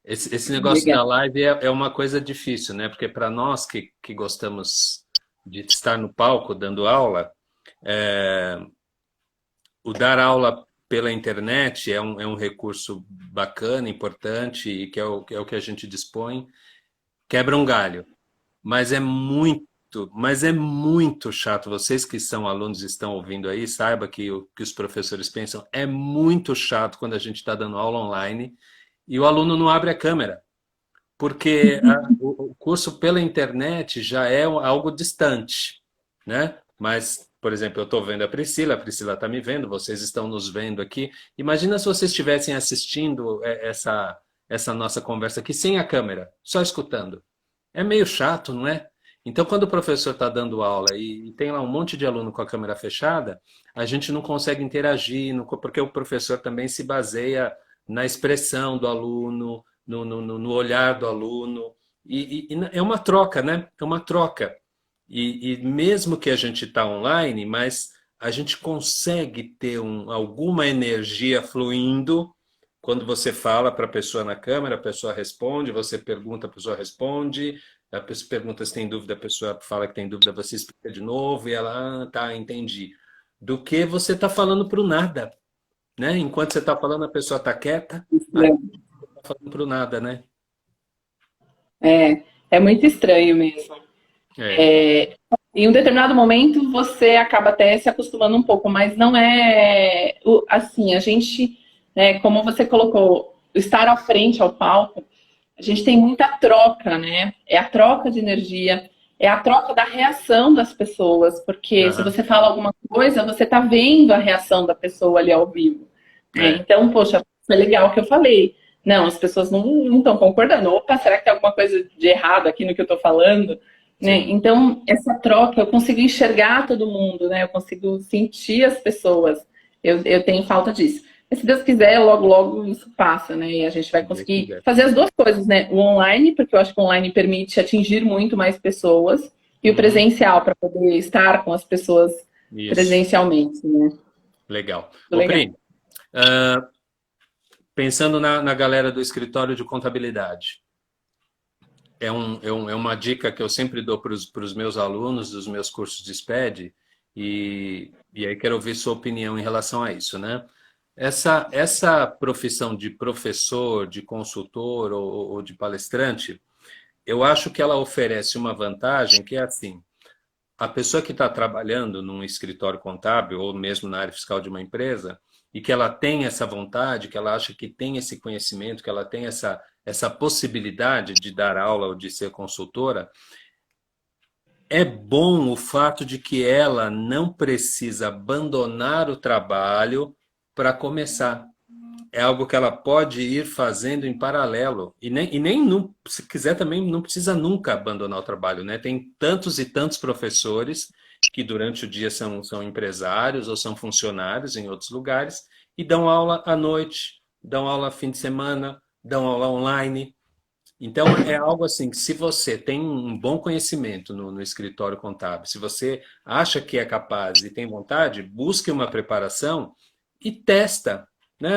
Esse negócio da Obrigada. live é uma coisa difícil, né? Porque para nós que gostamos de estar no palco dando aula, é, o dar aula pela internet é um recurso bacana, importante e que é o que a gente dispõe, quebra um galho. Mas é muito chato. Vocês que são alunos e estão ouvindo aí, saiba que o que os professores pensam é muito chato quando a gente está dando aula online e o aluno não abre a câmera, porque o curso pela internet já é algo distante, né? Mas, por exemplo, eu estou vendo a Priscila está me vendo, vocês estão nos vendo aqui. Imagina se vocês estivessem assistindo essa nossa conversa aqui sem a câmera, só escutando. É meio chato, não é? Então, quando o professor está dando aula e tem lá um monte de aluno com a câmera fechada, a gente não consegue interagir, porque o professor também se baseia na expressão do aluno, no olhar do aluno. E é uma troca, né? É uma troca. E mesmo que a gente está online, mas a gente consegue ter alguma energia fluindo quando você fala para a pessoa na câmera, a pessoa responde, você pergunta, a pessoa responde, a pessoa pergunta se tem dúvida, a pessoa fala que tem dúvida, você explica de novo e ela, tá, entendi. Do que você está falando para o nada, né? Enquanto você está falando, a pessoa está quieta, aí você está falando para o nada, né? É muito estranho mesmo. É, Em um determinado momento você acaba até se acostumando um pouco, mas não é assim, a gente, né, como você colocou, estar à frente ao palco, a gente tem muita troca, né? É a troca de energia, é a troca da reação das pessoas, porque se aham, você fala alguma coisa, você está vendo a reação da pessoa ali ao vivo, né? é, Então, poxa, foi legal o que eu falei. Não, as pessoas não estão concordando. Opa, será que tem alguma coisa de errado aqui no que eu estou falando? Né? sim. Então, essa troca, eu consigo enxergar todo mundo, né? Eu consigo sentir as pessoas. Eu tenho falta disso. Mas se Deus quiser, logo, logo isso passa, né? E a gente vai Se Deus conseguir quiser. fazer as duas coisas, né? O online, porque eu acho que o online permite atingir muito mais pessoas, e o Uhum, presencial, para poder estar com as pessoas isso, presencialmente, né? legal. Muito Ô, legal. Pri, pensando na galera do escritório de contabilidade, é uma dica que eu sempre dou para os meus alunos dos meus cursos de SPED, e aí quero ouvir sua opinião em relação a isso, né? Essa profissão de professor, de consultor ou de palestrante, eu acho que ela oferece uma vantagem que é assim, a pessoa que está trabalhando num escritório contábil ou mesmo na área fiscal de uma empresa e que ela tem essa vontade, que ela acha que tem esse conhecimento, que ela tem essa possibilidade de dar aula ou de ser consultora, é bom o fato de que ela não precisa abandonar o trabalho para começar. É algo que ela pode ir fazendo em paralelo. Se quiser também, não precisa nunca abandonar o trabalho, né? Tem tantos e tantos professores que durante o dia são empresários ou são funcionários em outros lugares e dão aula à noite, dão aula fim de semana, dão aula online. Então, é algo assim, que se você tem um bom conhecimento no escritório contábil, se você acha que é capaz e tem vontade, busque uma preparação e testa, né?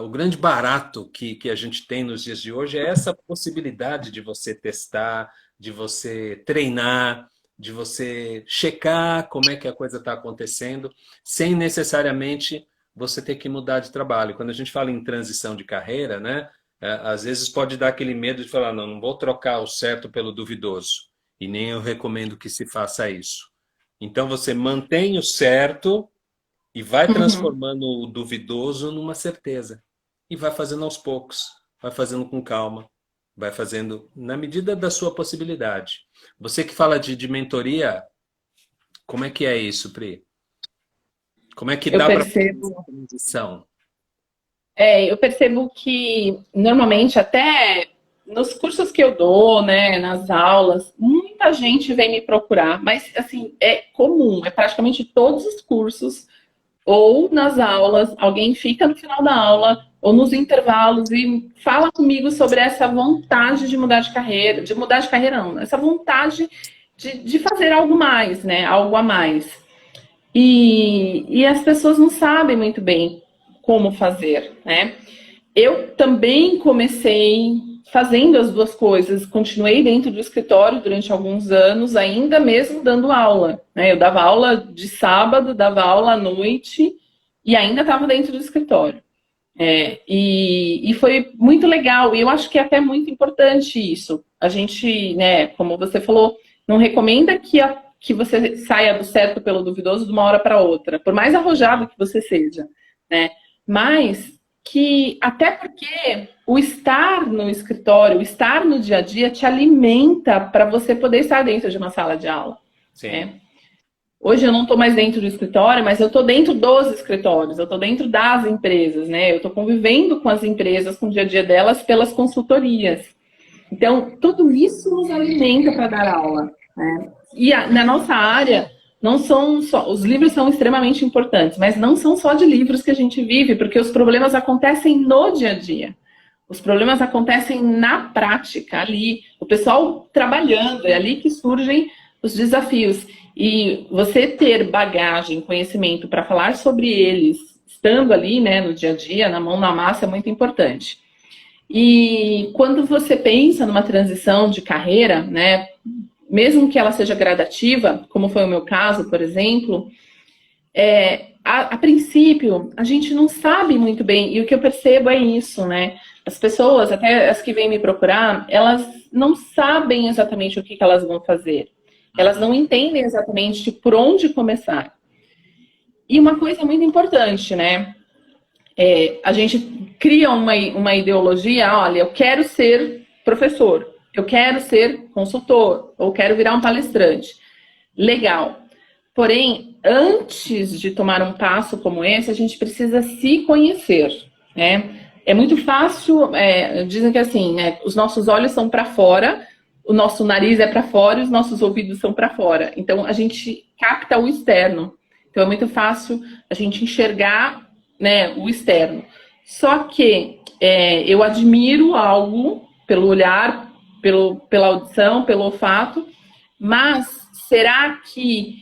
O grande barato que a gente tem nos dias de hoje é essa possibilidade de você testar, de você treinar, de você checar como é que a coisa está acontecendo, sem necessariamente você ter que mudar de trabalho. Quando a gente fala em transição de carreira, né? Às vezes pode dar aquele medo de falar, não, não vou trocar o certo pelo duvidoso. E nem eu recomendo que se faça isso. Então você mantém o certo e vai Uhum. transformando o duvidoso numa certeza. E vai fazendo aos poucos, vai fazendo com calma, vai fazendo na medida da sua possibilidade. Você que fala de mentoria, como é que é isso, Pri? Como é que Eu dá para fazer essa percebo. transição? Eu percebo que normalmente até nos cursos que eu dou, né, nas aulas, muita gente vem me procurar, mas assim, é comum, é praticamente todos os cursos ou nas aulas, alguém fica no final da aula ou nos intervalos e fala comigo sobre essa vontade de mudar de carreira não, essa vontade de fazer algo mais, né? Algo a mais. E as pessoas não sabem muito bem como fazer, né? Eu também comecei fazendo as duas coisas, continuei dentro do escritório durante alguns anos, ainda mesmo dando aula, né? Eu dava aula de sábado, dava aula à noite e ainda estava dentro do escritório. E foi muito legal, e eu acho que é até muito importante isso. A gente, né, como você falou, não recomenda que você saia do certo pelo duvidoso de uma hora para outra, por mais arrojado que você seja, né? Mas que, até porque o estar no escritório, o estar no dia a dia te alimenta para você poder estar dentro de uma sala de aula. Sim. Né? Hoje eu não estou mais dentro do escritório, mas eu estou dentro dos escritórios, eu estou dentro das empresas, né? Eu estou convivendo com as empresas, com o dia a dia delas, pelas consultorias. Então, tudo isso nos alimenta para dar aula, né? E na nossa área, não são só... Os livros são extremamente importantes, mas não são só de livros que a gente vive, porque os problemas acontecem no dia a dia. Os problemas acontecem na prática, ali. O pessoal trabalhando, é ali que surgem os desafios. E você ter bagagem, conhecimento para falar sobre eles, estando ali, né, no dia a dia, na mão na massa, é muito importante. E quando você pensa numa transição de carreira, né, mesmo que ela seja gradativa, como foi o meu caso, por exemplo, a princípio, a gente não sabe muito bem, e o que eu percebo é isso, né? As pessoas, até as que vêm me procurar, elas não sabem exatamente o que elas vão fazer. Elas não entendem exatamente por onde começar. E uma coisa muito importante, né? A gente cria uma ideologia, olha, eu quero ser professor, eu quero ser consultor, ou quero virar um palestrante. Legal. Porém, antes de tomar um passo como esse, a gente precisa se conhecer, né? É muito fácil, dizem que assim, os nossos olhos são para fora, o nosso nariz é para fora e os nossos ouvidos são para fora. Então, a gente capta o externo. Então, é muito fácil a gente enxergar, né, o externo. Só que eu admiro algo pelo olhar, pela audição, pelo olfato, mas será que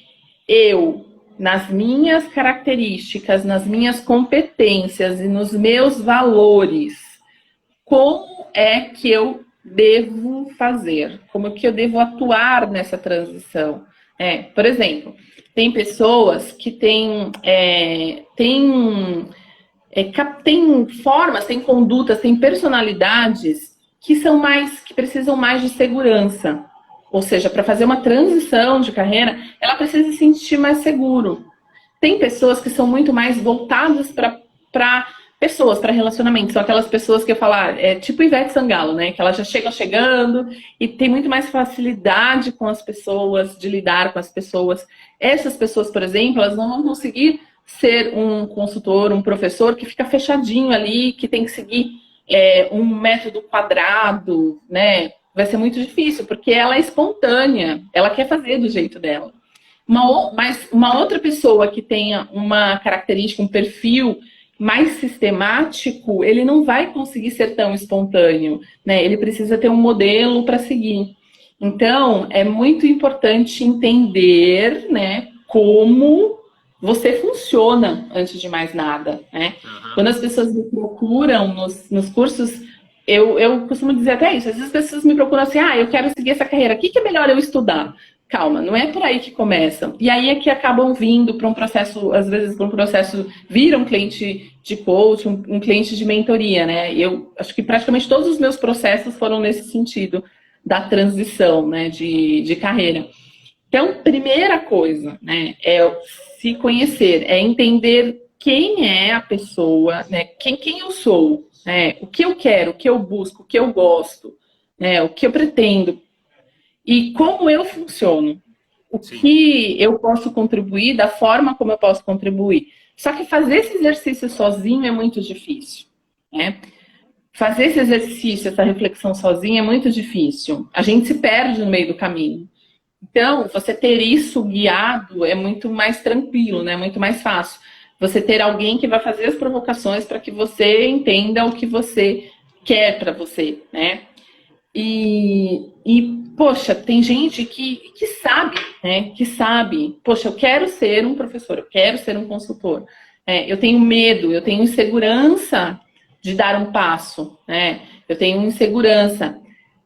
eu, nas minhas características, nas minhas competências e nos meus valores, como é que eu devo fazer? Como que eu devo atuar nessa transição? Por exemplo, tem pessoas que têm formas, têm condutas, têm personalidades que precisam mais de segurança. Ou seja, para fazer uma transição de carreira, ela precisa se sentir mais seguro. Tem pessoas que são muito mais voltadas para pessoas, para relacionamentos. São aquelas pessoas que eu falar, tipo Ivete Sangalo, né? Que elas já chegam chegando e tem muito mais facilidade com as pessoas, de lidar com as pessoas. Essas pessoas, por exemplo, elas não vão conseguir ser um consultor, um professor que fica fechadinho ali, que tem que seguir um método quadrado, né? Vai ser muito difícil, porque ela é espontânea, ela quer fazer do jeito dela. Mas uma outra pessoa que tenha uma característica, um perfil mais sistemático, ele não vai conseguir ser tão espontâneo, né? Ele precisa ter um modelo para seguir. Então, é muito importante entender, né, como você funciona antes de mais nada, né? Uhum. Quando as pessoas me procuram nos cursos, eu costumo dizer até isso. Às vezes as pessoas me procuram assim, eu quero seguir essa carreira, o que é melhor eu estudar? Calma, não é por aí que começam. E aí é que acabam vindo para um processo, às vezes para um processo, vira um cliente de coach, um cliente de mentoria, né? Eu acho que praticamente todos os meus processos foram nesse sentido, da transição, né, de carreira. Então, primeira coisa, né, é se conhecer, é entender quem é a pessoa, né, quem eu sou, né, o que eu quero, o que eu busco, o que eu gosto, né, o que eu pretendo. E como eu funciono, o que eu posso contribuir, da forma como eu posso contribuir. Só que fazer esse exercício sozinho é muito difícil, né? Fazer esse exercício, essa reflexão sozinho é muito difícil. A gente se perde no meio do caminho. Então, você ter isso guiado é muito mais tranquilo, né? Muito mais fácil. você ter alguém que vai fazer as provocações para que você entenda o que você quer para você, né? Poxa, tem gente que sabe, né? Que sabe, poxa, eu quero ser um professor, eu quero ser um consultor. Eu tenho medo, eu tenho insegurança de dar um passo, né? Eu tenho insegurança.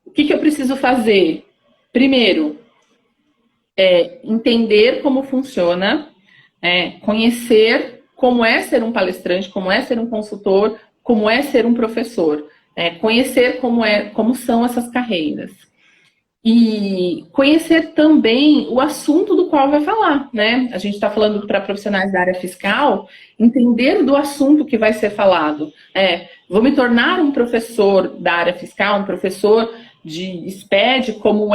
O que eu preciso fazer? Primeiro, entender como funciona, conhecer como é ser um palestrante, como é ser um consultor, como é ser um professor, conhecer como são essas carreiras. E conhecer também o assunto do qual vai falar, né? A gente está falando para profissionais da área fiscal, entender do assunto que vai ser falado. Vou me tornar um professor da área fiscal, um professor de SPED, como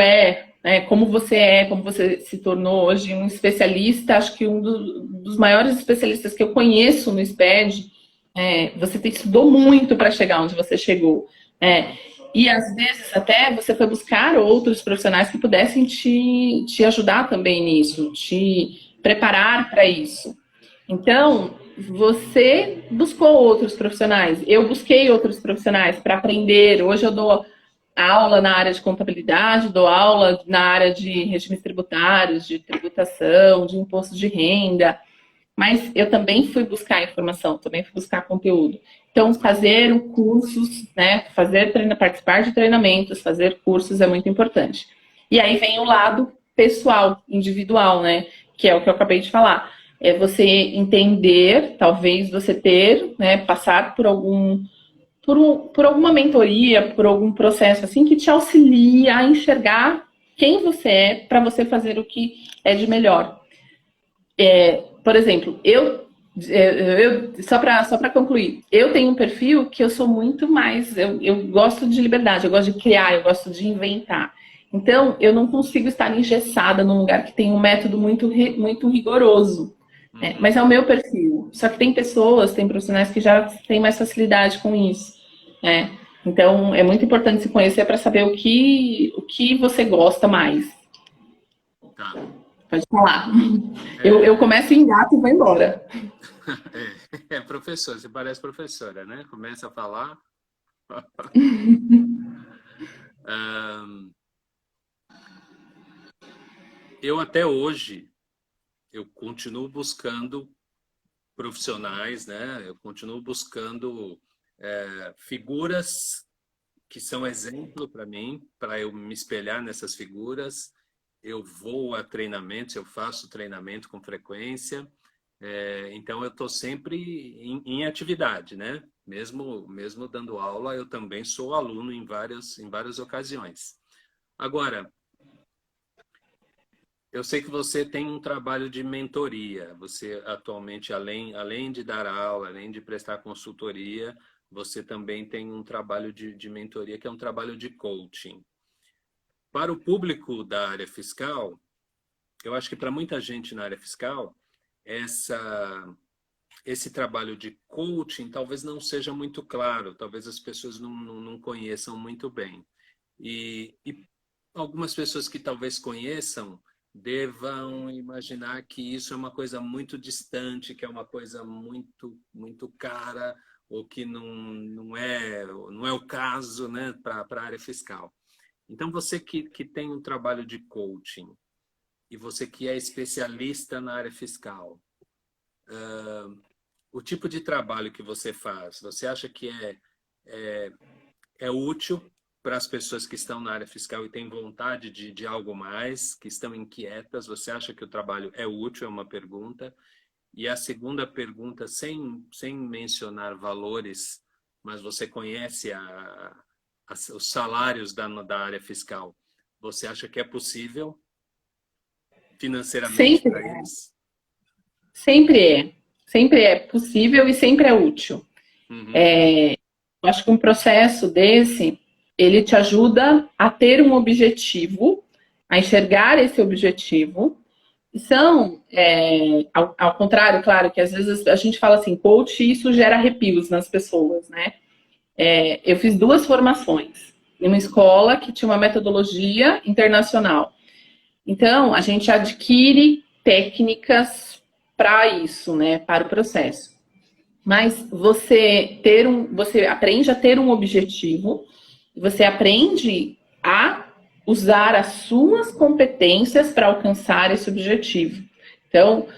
você se tornou hoje um especialista, acho que um dos maiores especialistas que eu conheço no SPED. Você estudou muito para chegar onde você chegou. E às vezes até você foi buscar outros profissionais que pudessem te ajudar também nisso, te preparar para isso. Então, você buscou outros profissionais, eu busquei outros profissionais para aprender. Hoje eu dou aula na área de contabilidade, dou aula na área de regimes tributários, de tributação, de imposto de renda. Mas eu também fui buscar informação, também fui buscar conteúdo. Então, fazer cursos, né? Participar de treinamentos, fazer cursos é muito importante. E aí vem o lado pessoal, individual, né? Que é o que eu acabei de falar. É você entender, talvez você ter, né? Passar por alguma mentoria, por algum processo assim que te auxilie a enxergar quem você é para você fazer o que é de melhor. Por exemplo, só para concluir, eu tenho um perfil que eu sou muito mais, eu gosto de liberdade, eu gosto de criar, eu gosto de inventar. Então, eu não consigo estar engessada num lugar que tem um método muito rigoroso. Mas é o meu perfil. Só que tem profissionais que já têm mais facilidade com isso. Então, é muito importante se conhecer para saber o que você gosta mais. Tá. Pode falar. Eu começo em gato e vou embora. Professor, você parece professora, né? Começa a falar. Eu até hoje, eu continuo buscando profissionais, né? Eu continuo buscando figuras que são exemplo para mim, para eu me espelhar nessas figuras. Eu vou a treinamentos, eu faço treinamento com frequência, então eu estou sempre em atividade, né? Mesmo dando aula, eu também sou aluno em várias ocasiões. Agora, eu sei que você tem um trabalho de mentoria. Você atualmente, além de dar aula, além de prestar consultoria, você também tem um trabalho de mentoria, que é um trabalho de coaching. Para o público da área fiscal, eu acho que para muita gente na área fiscal, esse trabalho de coaching talvez não seja muito claro, talvez as pessoas não conheçam muito bem. E algumas pessoas que talvez conheçam devam imaginar que isso é uma coisa muito distante, que é uma coisa muito, muito cara, ou que não é o caso, né, para a área fiscal. Então, você que tem um trabalho de coaching e você que é especialista na área fiscal, o tipo de trabalho que você faz, você acha que é útil para as pessoas que estão na área fiscal e têm vontade de algo mais, que estão inquietas? Você acha que o trabalho é útil? É uma pergunta. E a segunda pergunta, sem mencionar valores, mas você conhece os salários da área fiscal. Você acha que é possível financeiramente para eles? Sempre é possível e sempre é útil. Uhum. Eu acho que um processo desse, ele te ajuda a ter um objetivo, a enxergar esse objetivo. Ao contrário, claro, que às vezes a gente fala assim, coach, e isso gera arrepios nas pessoas, né? Eu fiz 2 formações em uma escola que tinha uma metodologia internacional. Então, a gente adquire técnicas para isso, né, para o processo. Mas você aprende a ter um objetivo, você aprende a usar as suas competências para alcançar esse objetivo. Então,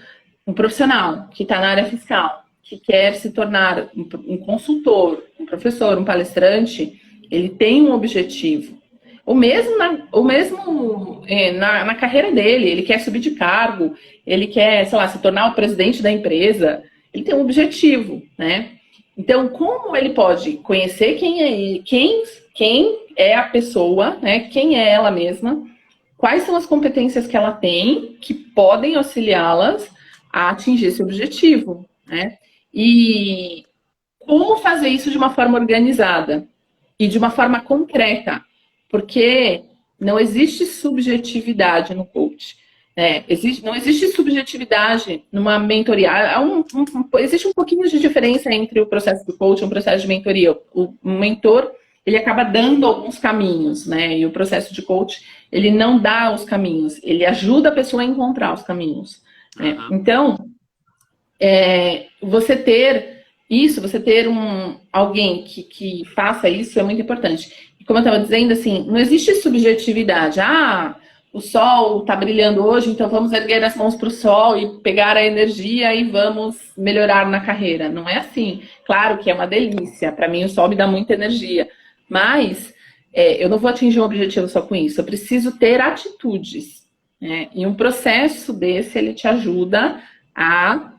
um profissional que está na área fiscal, que quer se tornar um consultor, um professor, um palestrante, ele tem um objetivo. Na carreira dele, ele quer subir de cargo, ele quer, sei lá, se tornar o presidente da empresa, ele tem um objetivo, né? Então, como ele pode conhecer quem é ele, quem é a pessoa, né? Quem é ela mesma, quais são as competências que ela tem que podem auxiliá-las a atingir esse objetivo, né? E como fazer isso de uma forma organizada e de uma forma concreta, porque não existe subjetividade no coach. Não existe subjetividade numa mentoria. Existe um pouquinho de diferença entre o processo do coach e o processo de mentoria. O mentor, ele acaba dando alguns caminhos, né? E o processo de coach, ele não dá os caminhos, ele ajuda a pessoa a encontrar os caminhos. Né? Então, você ter isso, você ter alguém que faça isso é muito importante. E como eu estava dizendo, assim, não existe subjetividade. O sol está brilhando hoje, então vamos erguer as mãos para o sol e pegar a energia e vamos melhorar na carreira. Não é assim. Claro que é uma delícia. Para mim, o sol me dá muita energia. Mas eu não vou atingir um objetivo só com isso. Eu preciso ter atitudes. Né? E um processo desse, ele te ajuda a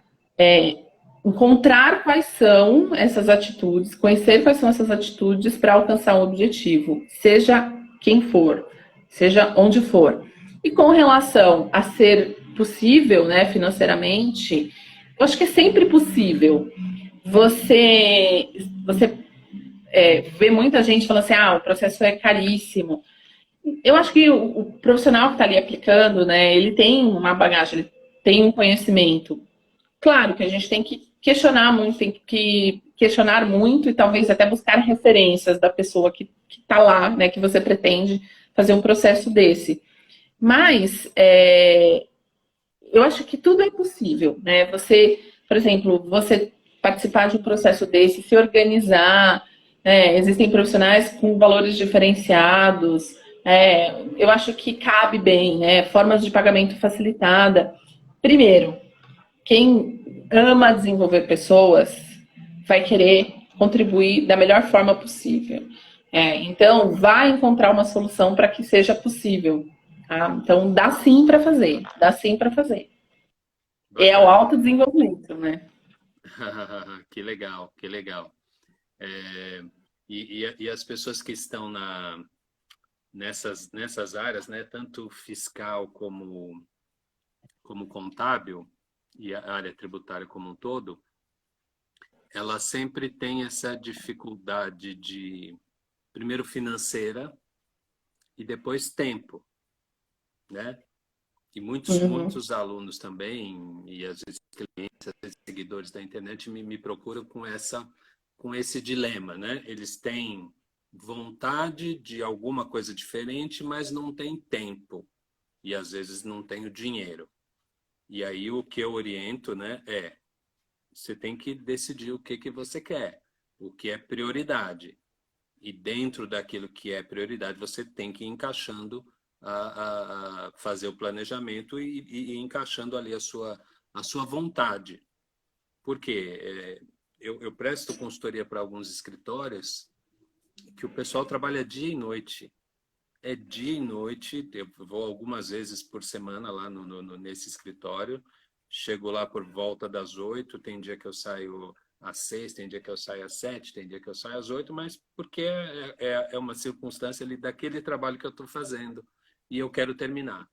encontrar quais são essas atitudes, conhecer quais são essas atitudes para alcançar um objetivo, seja quem for, seja onde for. E com relação a ser possível, né, financeiramente, eu acho que é sempre possível. Você vê muita gente falando assim, o processo é caríssimo. Eu acho que o profissional que está ali aplicando, né, ele tem uma bagagem, ele tem um conhecimento. Claro que a gente tem que questionar muito, e talvez até buscar referências da pessoa que está lá, né, que você pretende fazer um processo desse. Mas eu acho que tudo é possível, né? Você, por exemplo, você participar de um processo desse, se organizar, né? Existem profissionais com valores diferenciados. Eu acho que cabe bem, né? Formas de pagamento facilitada. Primeiro, quem ama desenvolver pessoas vai querer contribuir da melhor forma possível. Então, vai encontrar uma solução para que seja possível. Tá? Então, dá sim para fazer. Dá sim para fazer. É o autodesenvolvimento, né? Que legal, que legal. E as pessoas que estão nessas áreas, né, tanto fiscal como contábil, e a área tributária como um todo, ela sempre tem essa dificuldade de, primeiro, financeira e depois tempo, né? E muitos alunos também, e às vezes clientes, às vezes seguidores da internet me procuram com esse dilema, né? Eles têm vontade de alguma coisa diferente, mas não têm tempo. E às vezes não têm o dinheiro. E aí o que eu oriento, né, você tem que decidir o que você quer, o que é prioridade. E dentro daquilo que é prioridade, você tem que ir encaixando, a fazer o planejamento e encaixando ali a sua vontade. Por quê? Eu presto consultoria para alguns escritórios que o pessoal trabalha dia e noite. É dia e noite, eu vou algumas vezes por semana lá nesse escritório, chego lá por volta das 8, tem dia que eu saio às 6, tem dia que eu saio às 7, tem dia que eu saio às 8, mas porque é uma circunstância ali daquele trabalho que eu estou fazendo e eu quero terminar.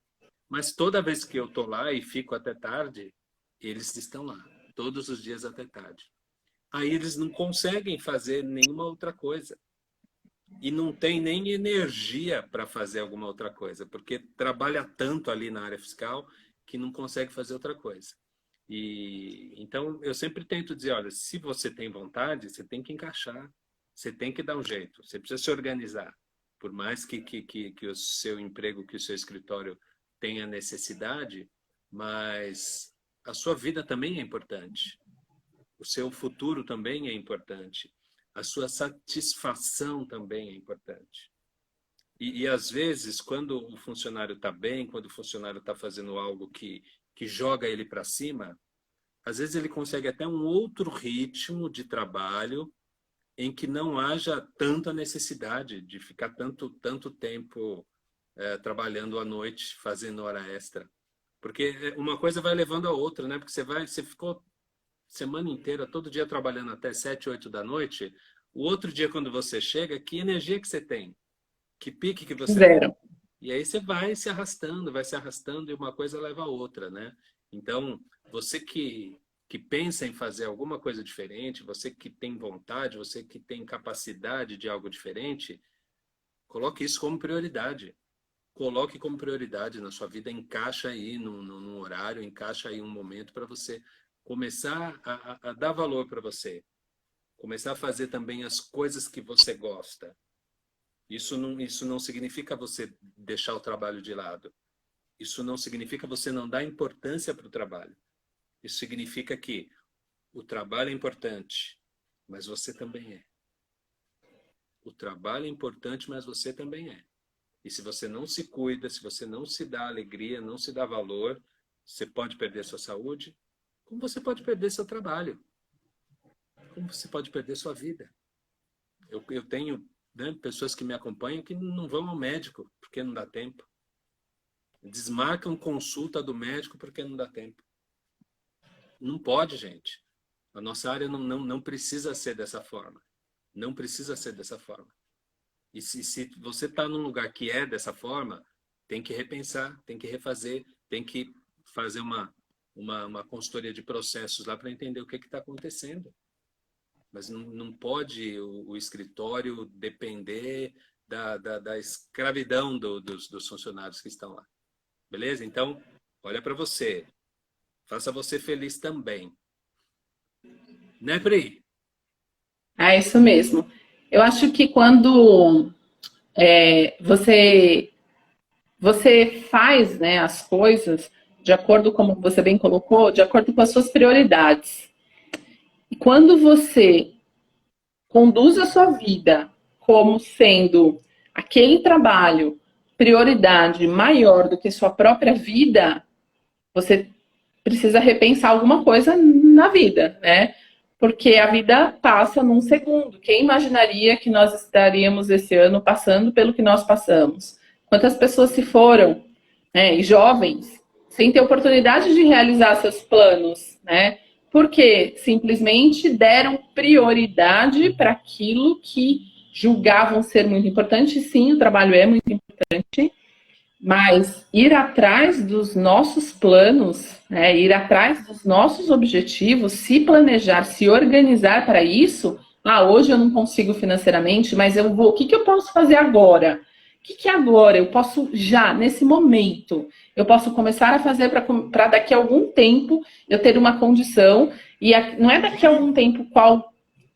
Mas toda vez que eu estou lá e fico até tarde, eles estão lá, todos os dias até tarde. Aí eles não conseguem fazer nenhuma outra coisa. E não tem nem energia para fazer alguma outra coisa, porque trabalha tanto ali na área fiscal que não consegue fazer outra coisa. E então eu sempre tento dizer, olha, se você tem vontade, você tem que encaixar, você tem que dar um jeito, você precisa se organizar. Por mais que o seu emprego, que o seu escritório tenha necessidade, mas a sua vida também é importante. O seu futuro também é importante. A sua satisfação também é importante. E às vezes, quando o funcionário está bem, quando o funcionário está fazendo algo que joga ele para cima, às vezes ele consegue até um outro ritmo de trabalho em que não haja tanta necessidade de ficar tanto tempo trabalhando à noite, fazendo hora extra. Porque uma coisa vai levando a outra, né? Porque você ficou semana inteira, todo dia trabalhando até 7, 8 da noite. O outro dia, quando você chega, que energia que você tem? Que pique que você tem? Zero. E aí você vai se arrastando e uma coisa leva a outra, né? Então, você que pensa em fazer alguma coisa diferente, você que tem vontade, você que tem capacidade de algo diferente, coloque isso como prioridade. Coloque como prioridade na sua vida, encaixa aí num horário, encaixa aí um momento para você começar a dar valor para você. Começar a fazer também as coisas que você gosta. Isso não significa você deixar o trabalho de lado. Isso não significa você não dar importância para o trabalho. Isso significa que o trabalho é importante, mas você também é. O trabalho é importante, mas você também é. E se você não se cuida, se você não se dá alegria, não se dá valor, você pode perder sua saúde, como você pode perder seu trabalho, como você pode perder sua vida. Eu tenho, né, pessoas que me acompanham que não vão ao médico porque não dá tempo. Desmarcam consulta do médico porque não dá tempo. Não pode, gente. A nossa área não precisa ser dessa forma. Não precisa ser dessa forma. E se você está num lugar que é dessa forma, tem que repensar, tem que refazer, tem que fazer uma consultoria de processos lá para entender o que está acontecendo. Mas não pode o escritório depender da escravidão dos funcionários que estão lá. Beleza? Então, olha para você. Faça você feliz também. Né, Pri? É isso mesmo. Eu acho que quando você faz, né, as coisas de acordo, como você bem colocou, de acordo com as suas prioridades. E quando você conduz a sua vida como sendo aquele trabalho prioridade maior do que sua própria vida, você precisa repensar alguma coisa na vida, né? Porque a vida passa num segundo. Quem imaginaria que nós estaríamos esse ano passando pelo que nós passamos? Quantas pessoas se foram, né, e jovens, sem ter oportunidade de realizar seus planos, né? Porque simplesmente deram prioridade para aquilo que julgavam ser muito importante. Sim, o trabalho é muito importante, mas ir atrás dos nossos planos, né, ir atrás dos nossos objetivos, se planejar, se organizar para isso. Hoje eu não consigo financeiramente, mas eu vou. O que eu posso fazer agora? O que agora eu posso já, nesse momento, eu posso começar a fazer para daqui a algum tempo eu ter uma condição, e não é daqui a algum tempo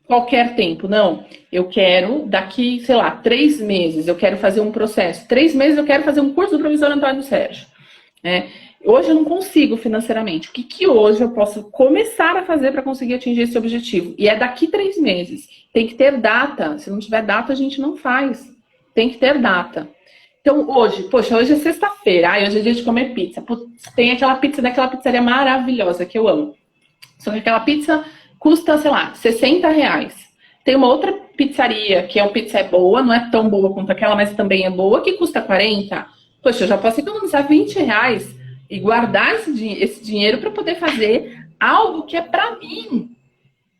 qualquer tempo, não. Eu quero, daqui, sei lá, 3 meses, eu quero fazer um processo. 3 meses eu quero fazer um curso do professor Antônio Sérgio. Hoje eu não consigo financeiramente. O que hoje eu posso começar a fazer para conseguir atingir esse objetivo? E é daqui 3 meses. Tem que ter data. Se não tiver data, a gente não faz. Tem que ter data. Então, hoje é sexta-feira. Hoje é dia de comer pizza. Putz, tem aquela pizza daquela pizzaria maravilhosa que eu amo. Só que aquela pizza custa, sei lá, R$60. Tem uma outra pizzaria, que uma pizza boa, não é tão boa quanto aquela, mas também é boa, que custa 40. Poxa, eu já posso economizar R$20 e guardar esse dinheiro para poder fazer algo que é para mim.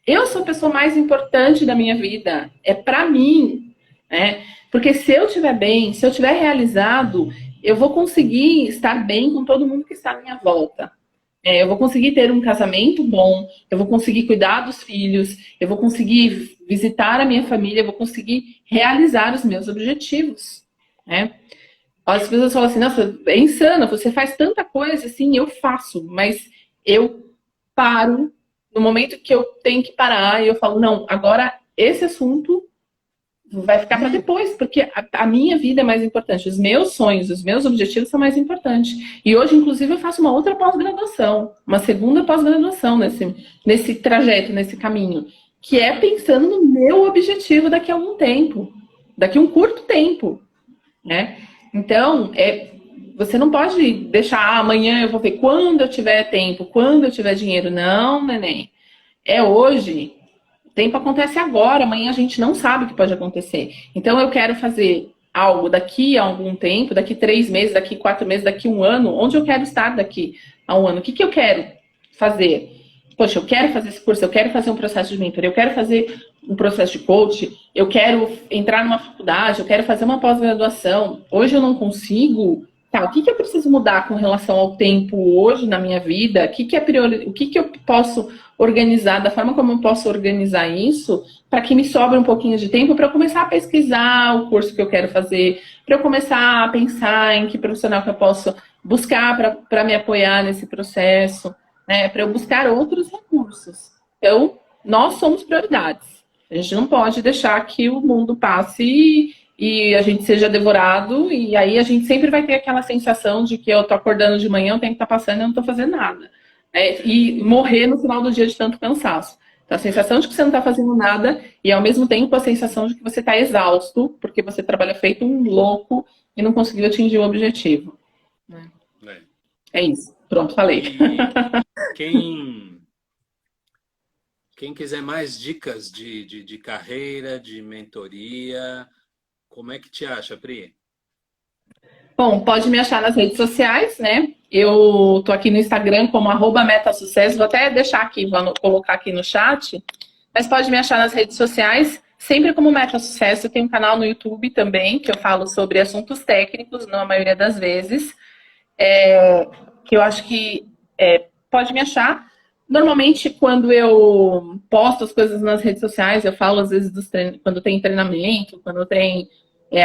Eu sou a pessoa mais importante da minha vida. É para mim, né? Porque se eu estiver bem, se eu estiver realizado, eu vou conseguir estar bem com todo mundo que está à minha volta. Eu vou conseguir ter um casamento bom, eu vou conseguir cuidar dos filhos, eu vou conseguir visitar a minha família, eu vou conseguir realizar os meus objetivos, né? As pessoas falam assim, nossa, é insano, você faz tanta coisa, assim, eu faço, mas eu paro no momento que eu tenho que parar e eu falo, não, agora esse assunto vai ficar para depois, porque a minha vida é mais importante, os meus sonhos, os meus objetivos são mais importantes. E hoje, inclusive, eu faço uma outra pós-graduação, uma segunda pós-graduação nesse trajeto, nesse caminho, que é pensando no meu objetivo daqui a algum tempo, daqui a um curto tempo, né? Então, você não pode deixar, amanhã eu vou ver quando eu tiver tempo, quando eu tiver dinheiro. Não, neném. É hoje. O tempo acontece agora, amanhã a gente não sabe o que pode acontecer. Então eu quero fazer algo daqui a algum tempo, daqui 3 meses, daqui 4 meses, daqui 1 ano, onde eu quero estar daqui a 1 ano? O que eu quero fazer? Poxa, eu quero fazer esse curso, eu quero fazer um processo de mentoria, eu quero fazer um processo de coach, eu quero entrar numa faculdade, eu quero fazer uma pós-graduação. Hoje eu não consigo. Tá, o que eu preciso mudar com relação ao tempo hoje na minha vida? O que eu posso organizar, da forma como eu posso organizar isso, para que me sobre um pouquinho de tempo para eu começar a pesquisar o curso que eu quero fazer, para eu começar a pensar em que profissional que eu posso buscar para me apoiar nesse processo, né? Para eu buscar outros recursos. Então, nós somos prioridades. A gente não pode deixar que o mundo passe e a gente seja devorado, e aí a gente sempre vai ter aquela sensação de que eu tô acordando de manhã, eu tenho que estar passando e eu não tô fazendo nada. E morrer no final do dia de tanto cansaço. Então, a sensação de que você não está fazendo nada e, ao mesmo tempo, a sensação de que você está exausto porque você trabalha feito um louco e não conseguiu atingir o objetivo. É isso. Pronto, falei. Quem quiser mais dicas de carreira, de mentoria, como é que te acha, Pri? Bom, pode me achar nas redes sociais, né? Eu tô aqui no Instagram como @metasucesso. Vou até deixar aqui, vou colocar aqui no chat. Mas pode me achar nas redes sociais, sempre como Meta Sucesso. Eu tenho um canal no YouTube também, que eu falo sobre assuntos técnicos, na maioria das vezes. Que eu acho que pode me achar. Normalmente, quando eu posto as coisas nas redes sociais, eu falo às vezes quando tem treinamento, quando tem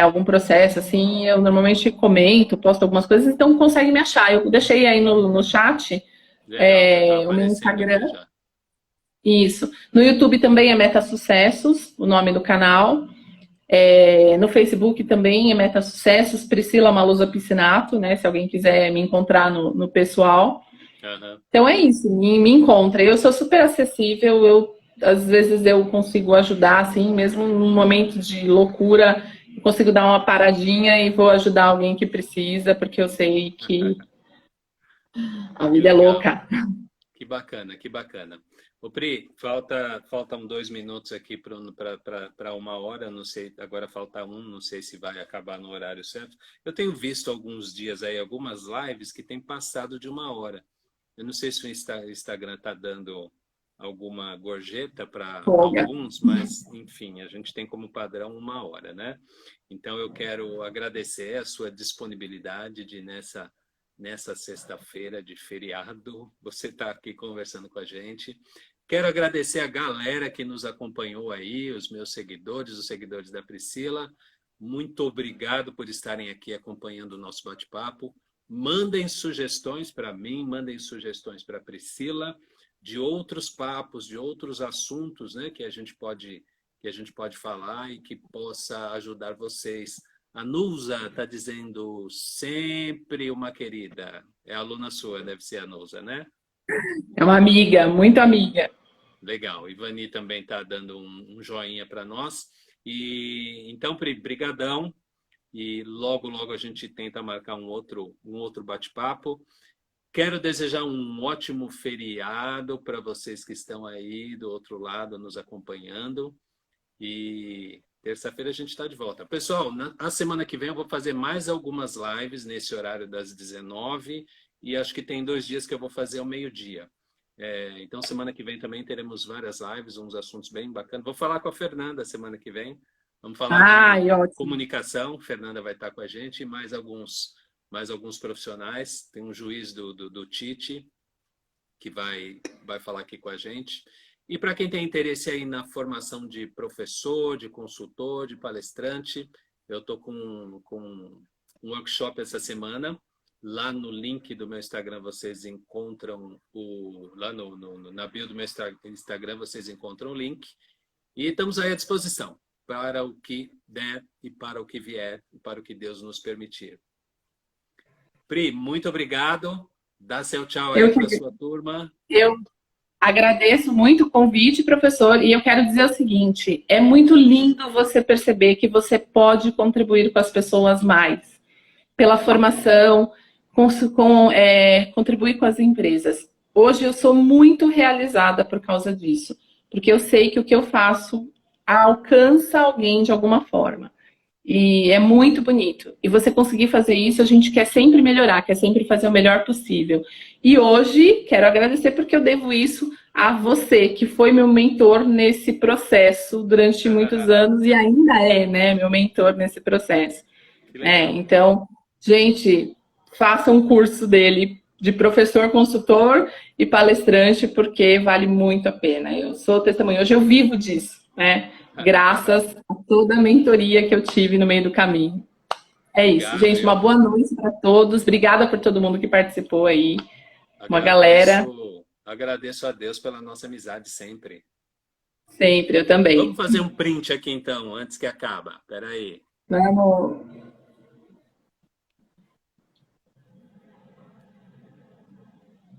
algum processo, assim, eu normalmente comento, posto algumas coisas, então consegue me achar. Eu deixei aí no chat Legal, o meu Instagram. já. Isso. No YouTube também é Meta Sucessos, o nome do canal. No Facebook também é Meta Sucessos, Priscila Maluza Piscinato, né? Se alguém quiser me encontrar no pessoal. Uhum. Então é isso, me encontra. Eu sou super acessível, às vezes eu consigo ajudar, assim, mesmo num momento de loucura, eu consigo dar uma paradinha e vou ajudar alguém que precisa, porque eu sei que a vida é louca. Que bacana, que bacana. Ô Pri, faltam 2 minutos aqui para 1 hora, não sei, agora falta 1, não sei se vai acabar no horário certo. Eu tenho visto alguns dias aí, algumas lives que tem passado de 1 hora. Eu não sei se o Instagram está dando alguma gorjeta para alguns, mas, enfim, a gente tem como padrão 1 hora, né? Então, eu quero agradecer a sua disponibilidade de, nessa sexta-feira de feriado, você está aqui conversando com a gente. Quero agradecer a galera que nos acompanhou aí, os meus seguidores, os seguidores da Priscila. Muito obrigado por estarem aqui acompanhando o nosso bate-papo. Mandem sugestões para mim, mandem sugestões para a Priscila de outros papos, de outros assuntos, né, que a gente pode falar e que possa ajudar vocês. A Nulza está dizendo sempre uma querida. É aluna sua, deve ser a Nulza, né? É uma amiga, muito amiga. Legal. Ivani também está dando um joinha para nós. E então, Pri, brigadão. E logo a gente tenta marcar um outro bate-papo. Quero desejar um ótimo feriado para vocês que estão aí do outro lado nos acompanhando. E terça-feira a gente está de volta. Pessoal, na semana que vem eu vou fazer mais algumas lives nesse horário das 19h e acho que tem 2 dias que eu vou fazer ao meio-dia. Então, semana que vem também teremos várias lives, uns assuntos bem bacanas. Vou falar com a Fernanda semana que vem. Vamos falar de comunicação. Fernanda vai estar com a gente e mais alguns profissionais. Tem um juiz do Tite que vai falar aqui com a gente. E para quem tem interesse aí na formação de professor, de consultor, de palestrante, eu estou com um workshop essa semana. Lá no link do meu Instagram vocês encontram lá na bio do meu Instagram vocês encontram o link. E estamos aí à disposição. para o que der e para o que vier e para o que Deus nos permitir. Pri, muito obrigado. Dá seu tchau aí para a sua turma. Eu agradeço muito o convite, professor, e eu quero dizer o seguinte, é muito lindo você perceber que você pode contribuir com as pessoas mais, pela formação, contribuir com as empresas. Hoje eu sou muito realizada por causa disso, porque eu sei que o que eu faço alcança alguém de alguma forma. E é muito bonito. E você conseguir fazer isso, a gente quer sempre melhorar, quer sempre fazer o melhor possível. E hoje, quero agradecer porque eu devo isso a você, que foi meu mentor nesse processo durante muitos anos e ainda é, né, meu mentor nesse processo. Então, gente, faça um curso dele de professor, consultor e palestrante, porque vale muito a pena. Eu sou testemunha, hoje eu vivo disso, né? Graças a toda a mentoria que eu tive no meio do caminho. É isso, gente. Uma boa noite para todos. Obrigada por todo mundo que participou aí. Uma galera. Agradeço a Deus pela nossa amizade sempre. Sempre, eu também. Vamos fazer um print aqui então, antes que acaba. Espera aí. Vamos.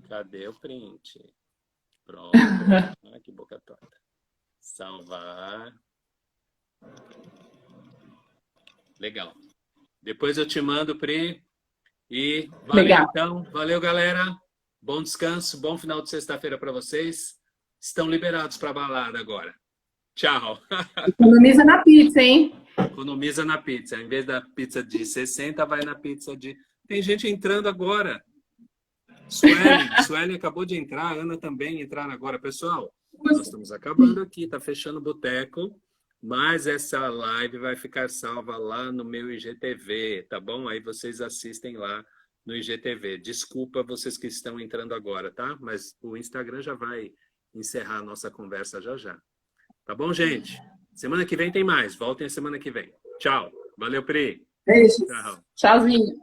Cadê o print? Pronto. Ah, que boca torta. Salvar. Legal. Depois eu te mando, Pri. E valeu, legal. Então. Valeu, galera. Bom descanso, bom final de sexta-feira para vocês. Estão liberados para a balada agora. Tchau. Economiza na pizza, hein? Economiza na pizza. Em vez da pizza de 60, vai na pizza de... Tem gente entrando agora. Sueli acabou de entrar, a Ana também entraram agora. Pessoal, nós estamos acabando aqui, tá fechando o boteco, mas essa live vai ficar salva lá no meu IGTV, tá bom? Aí vocês assistem lá no IGTV. Desculpa vocês que estão entrando agora, tá? Mas o Instagram já vai encerrar a nossa conversa já já. Tá bom, gente? Semana que vem tem mais. Voltem a semana que vem. Tchau. Valeu, Pri. Beijo. Tchauzinho.